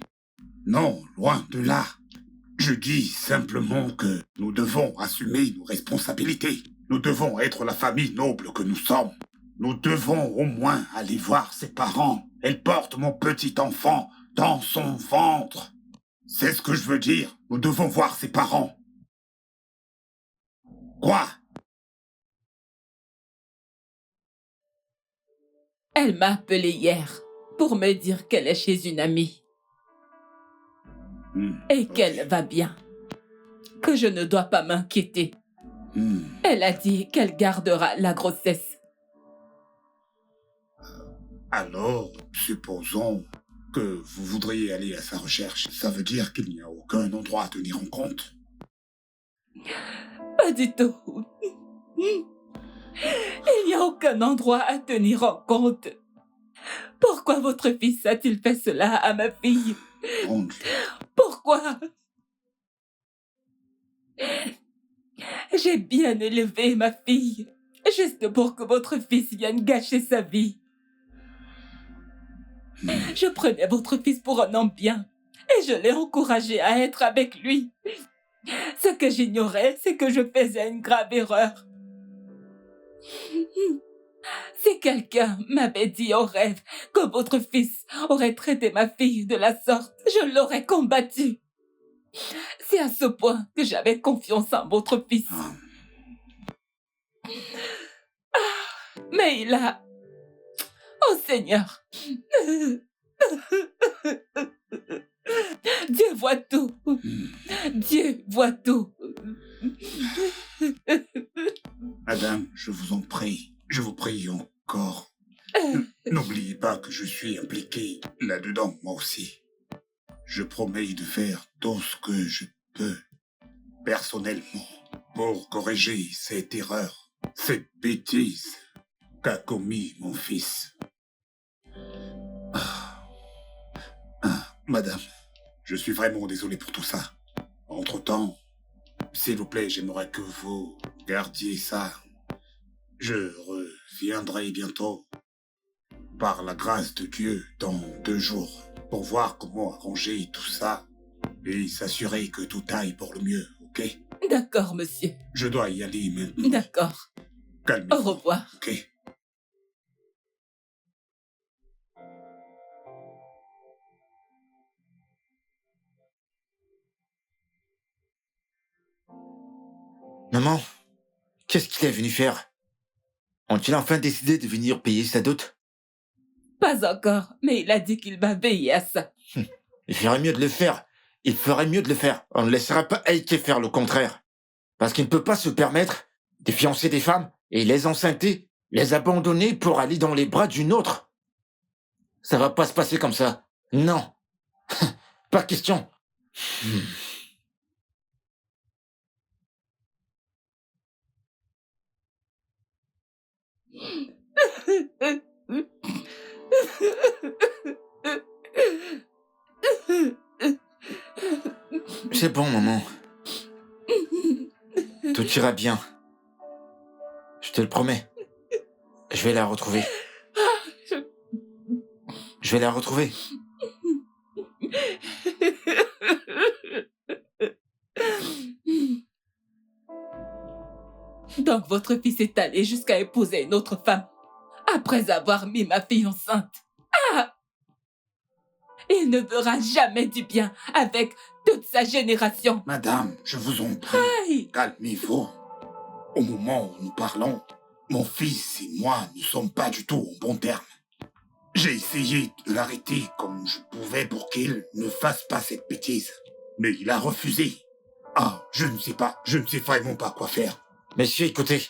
Non, loin de là. Je dis simplement que nous devons assumer nos responsabilités. Nous devons être la famille noble que nous sommes. Nous devons au moins aller voir ses parents. Elle porte mon petit enfant dans son ventre. C'est ce que je veux dire. Nous devons voir ses parents. Quoi?
Elle m'a appelé hier pour me dire qu'elle est chez une amie et qu'elle va bien, que je ne dois pas m'inquiéter. Elle a dit qu'elle gardera la grossesse.
Alors, supposons que vous voudriez aller à sa recherche. Ça veut dire qu'il n'y a aucun endroit à tenir en compte.
Pas du tout. Il n'y a aucun endroit à tenir en compte. Pourquoi votre fils a-t-il fait cela à ma fille?
Mon Dieu.
Pourquoi? J'ai bien élevé ma fille, juste pour que votre fils vienne gâcher sa vie. Je prenais votre fils pour un homme bien et je l'ai encouragé à être avec lui. Ce que j'ignorais, c'est que je faisais une grave erreur. Si quelqu'un m'avait dit au rêve que votre fils aurait traité ma fille de la sorte, je l'aurais combattu. C'est à ce point que j'avais confiance en votre fils. Mais il a... Oh Seigneur! Dieu voit tout. Dieu voit tout.
Madame, je vous en prie. Je vous prie encore. N'oubliez pas que je suis impliqué là-dedans, moi aussi. Je promets de faire tout ce que je peux, personnellement, pour corriger cette erreur, cette bêtise qu'a commis mon fils. Madame, je suis vraiment désolé pour tout ça. Entre-temps, s'il vous plaît, j'aimerais que vous gardiez ça. Je reviendrai bientôt, par la grâce de Dieu, dans 2 jours, pour voir comment arranger tout ça et s'assurer que tout aille pour le mieux, ok?
D'accord, monsieur.
Je dois y aller maintenant.
D'accord.
Calmez-vous.
Au revoir.
Ok.
Maman, qu'est-ce qu'il est venu faire? Ont-ils enfin décidé de venir payer sa dot?
Pas encore, mais il a dit qu'il va veiller à ça.
Il ferait mieux de le faire. Il ferait mieux de le faire. On ne laissera pas Heike faire le contraire. Parce qu'il ne peut pas se permettre de fiancer des femmes et les enceinter, les abandonner pour aller dans les bras d'une autre. Ça va pas se passer comme ça. Non. Pas question. C'est bon, maman. Tout ira bien. Je te le promets. Je vais la retrouver. Je vais la retrouver.
Donc votre fils est allé jusqu'à épouser une autre femme, après avoir mis ma fille enceinte. Ah! Il ne verra jamais du bien avec toute sa génération.
Madame, je vous en prie,
Aïe!
calmez-vous. Au moment où nous parlons, mon fils et moi ne sommes pas du tout en bon terme. J'ai essayé de l'arrêter comme je pouvais pour qu'il ne fasse pas cette bêtise. Mais il a refusé. Ah, je ne sais vraiment pas quoi faire.
Messieurs, écoutez.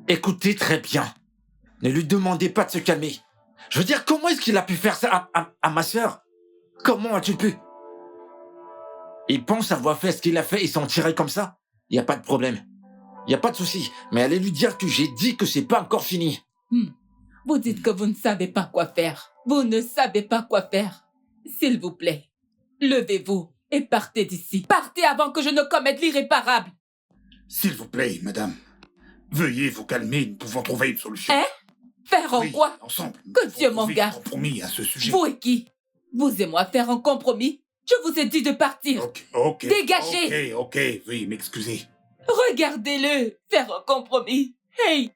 Écoutez très bien. Ne lui demandez pas de se calmer. Je veux dire, comment est-ce qu'il a pu faire ça à ma sœur? Comment as-tu pu? Il pense avoir fait ce qu'il a fait et s'en tirer comme ça? Il n'y a pas de problème. Il n'y a pas de souci. Mais allez lui dire que j'ai dit que c'est pas encore fini.
Vous dites que vous ne savez pas quoi faire. Vous ne savez pas quoi faire. S'il vous plaît, levez-vous et partez d'ici. Partez avant que je ne commette l'irréparable.
S'il vous plaît, madame, veuillez vous calmer, nous pouvons trouver une solution.
Hein? Faire en
Oui,
quoi?
ensemble. nous
Que
devons
Dieu m'en
trouver un
garde.
compromis à ce sujet.
Vous et qui? Vous et moi faire un compromis? Je vous ai dit de partir.
Ok.
Dégagez.
Ok, veuillez m'excuser.
Regardez-le faire un compromis. Hey!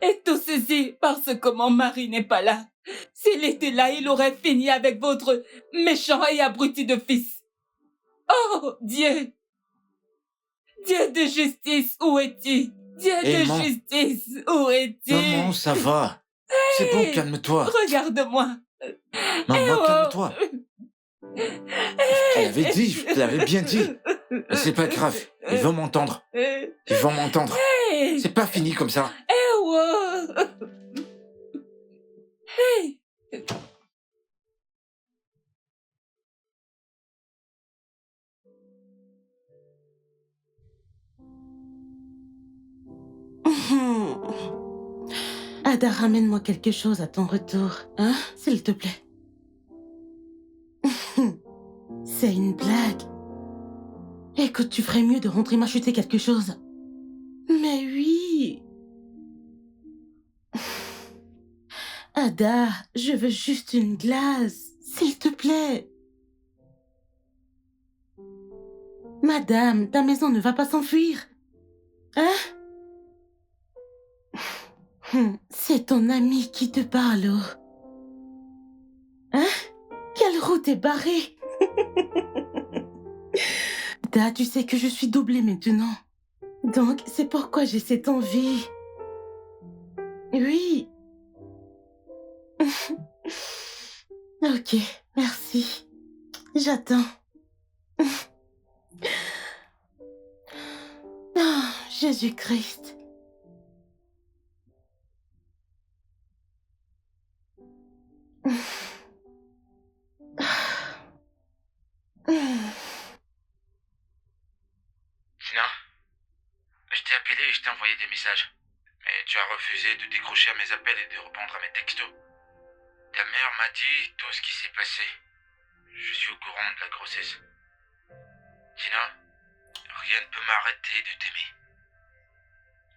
Et tout ceci parce que mon mari n'est pas là. S'il était là, il aurait fini avec votre méchant et abruti de fils. Oh, Dieu! Dieu de justice, où es-tu? Dieu de
Maman.
justice, où es-tu?
Maman, ça va. C'est bon, calme-toi.
Regarde-moi.
Maman,
oh.
calme-toi. Je te l'avais dit, je te l'avais bien dit. Mais c'est pas grave, ils vont m'entendre. Ils vont m'entendre. C'est pas fini comme ça.
Hey.
Ada, ramène-moi quelque chose à ton retour, hein, s'il te plaît. C'est une blague. Écoute, tu ferais mieux de rentrer m'acheter quelque chose. Mais oui. Ada, je veux juste une glace, s'il te plaît. Madame, ta maison ne va pas s'enfuir. Hein? C'est ton ami qui te parle. Hein? Quelle route est barrée? Da, tu sais que je suis doublée maintenant. Donc, c'est pourquoi j'ai cette envie. Oui. Ok, merci. J'attends. Ah, Jésus-Christ.
Tina, je t'ai appelé et je t'ai envoyé des messages. Mais tu as refusé de décrocher à mes appels et de répondre à mes textos. Ta mère m'a dit tout ce qui s'est passé. Je suis au courant de la grossesse. Tina, rien ne peut m'arrêter de t'aimer.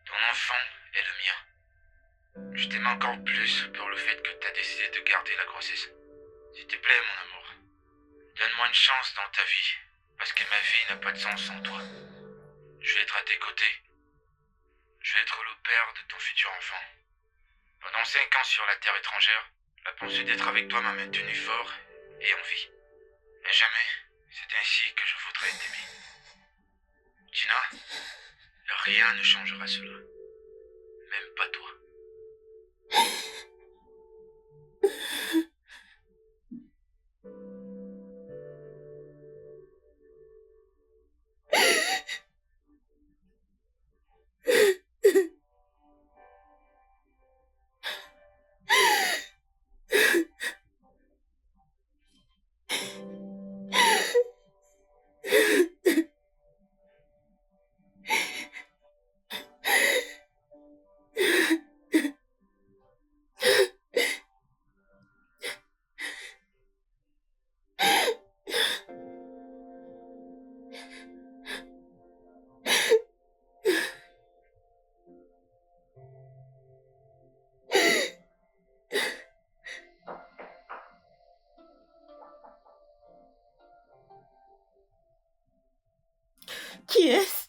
Ton enfant est le mien. Je t'aime encore plus pour le fait que tu as décidé de garder la grossesse. S'il te plaît, mon amour, donne-moi une chance dans ta vie, parce que ma vie n'a pas de sens sans toi. Je vais être à tes côtés. Je vais être le père de ton futur enfant. Pendant 5 ans sur la terre étrangère, la pensée d'être avec toi m'a maintenu fort et en vie. Mais jamais, c'est ainsi que je voudrais t'aimer. Tina, rien ne changera cela. Même pas toi.
Qui est-ce?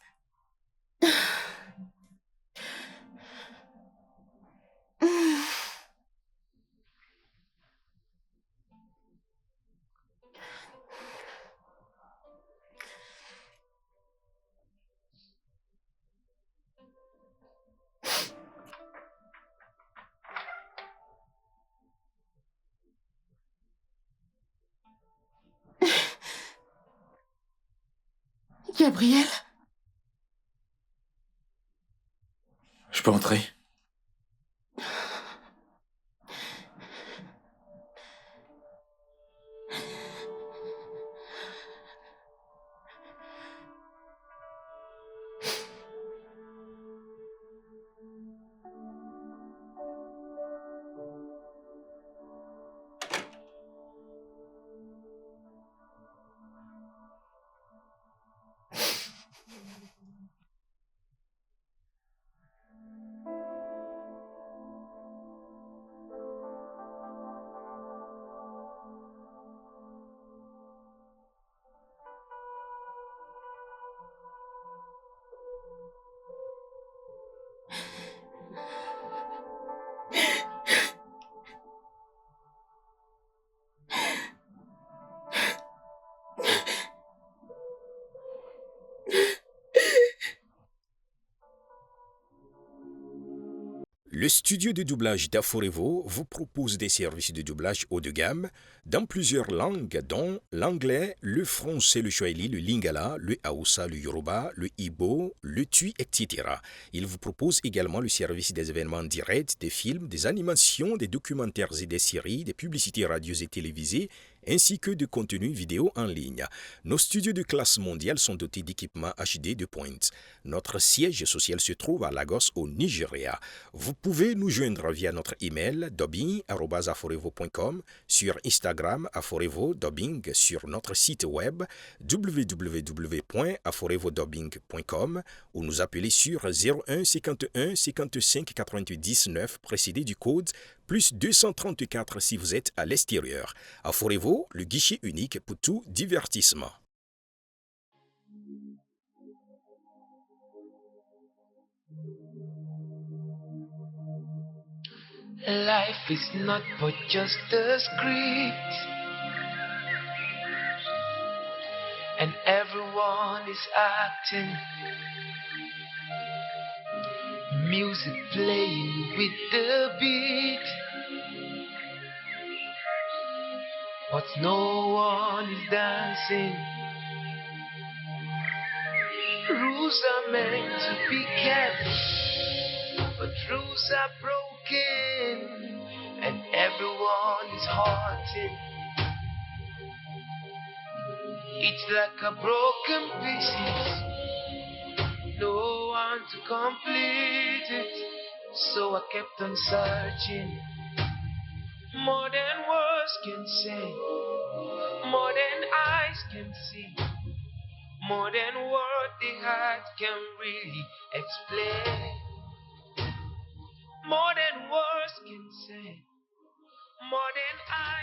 Gabriel?
Je peux entrer?
Le studio de doublage d'Aforevo vous propose des services de doublage haut de gamme dans plusieurs langues, dont l'anglais, le français, le swahili, le lingala, le hausa, le yoruba, le igbo, le tui, etc. Il vous propose également le service des événements directs, des films, des animations, des documentaires et des séries, des publicités radio et télévisées, ainsi que de contenus vidéo en ligne. Nos studios de classe mondiale sont dotés d'équipements HD de pointe. Notre siège social se trouve à Lagos, au Nigeria. Vous pouvez nous joindre via notre email dubbing@aforevo.com, sur Instagram Aforevo Dubbing, sur notre site web www.aforevodubbing.com ou nous appeler sur 01 51 55 88 19 précédé du code plus 234 si vous êtes à l'extérieur. Aforevo, le guichet unique pour tout divertissement.
Life is not but just a script, and everyone is acting. Music playing with the beat, but no one is dancing. Rules are meant to be kept, but rules are broken, and everyone is haunted. It's like a broken pieces, no one to complete it. So I kept on searching. More than words can say, more than eyes can see, more than what the heart can really explain. More than words can say, more than eyes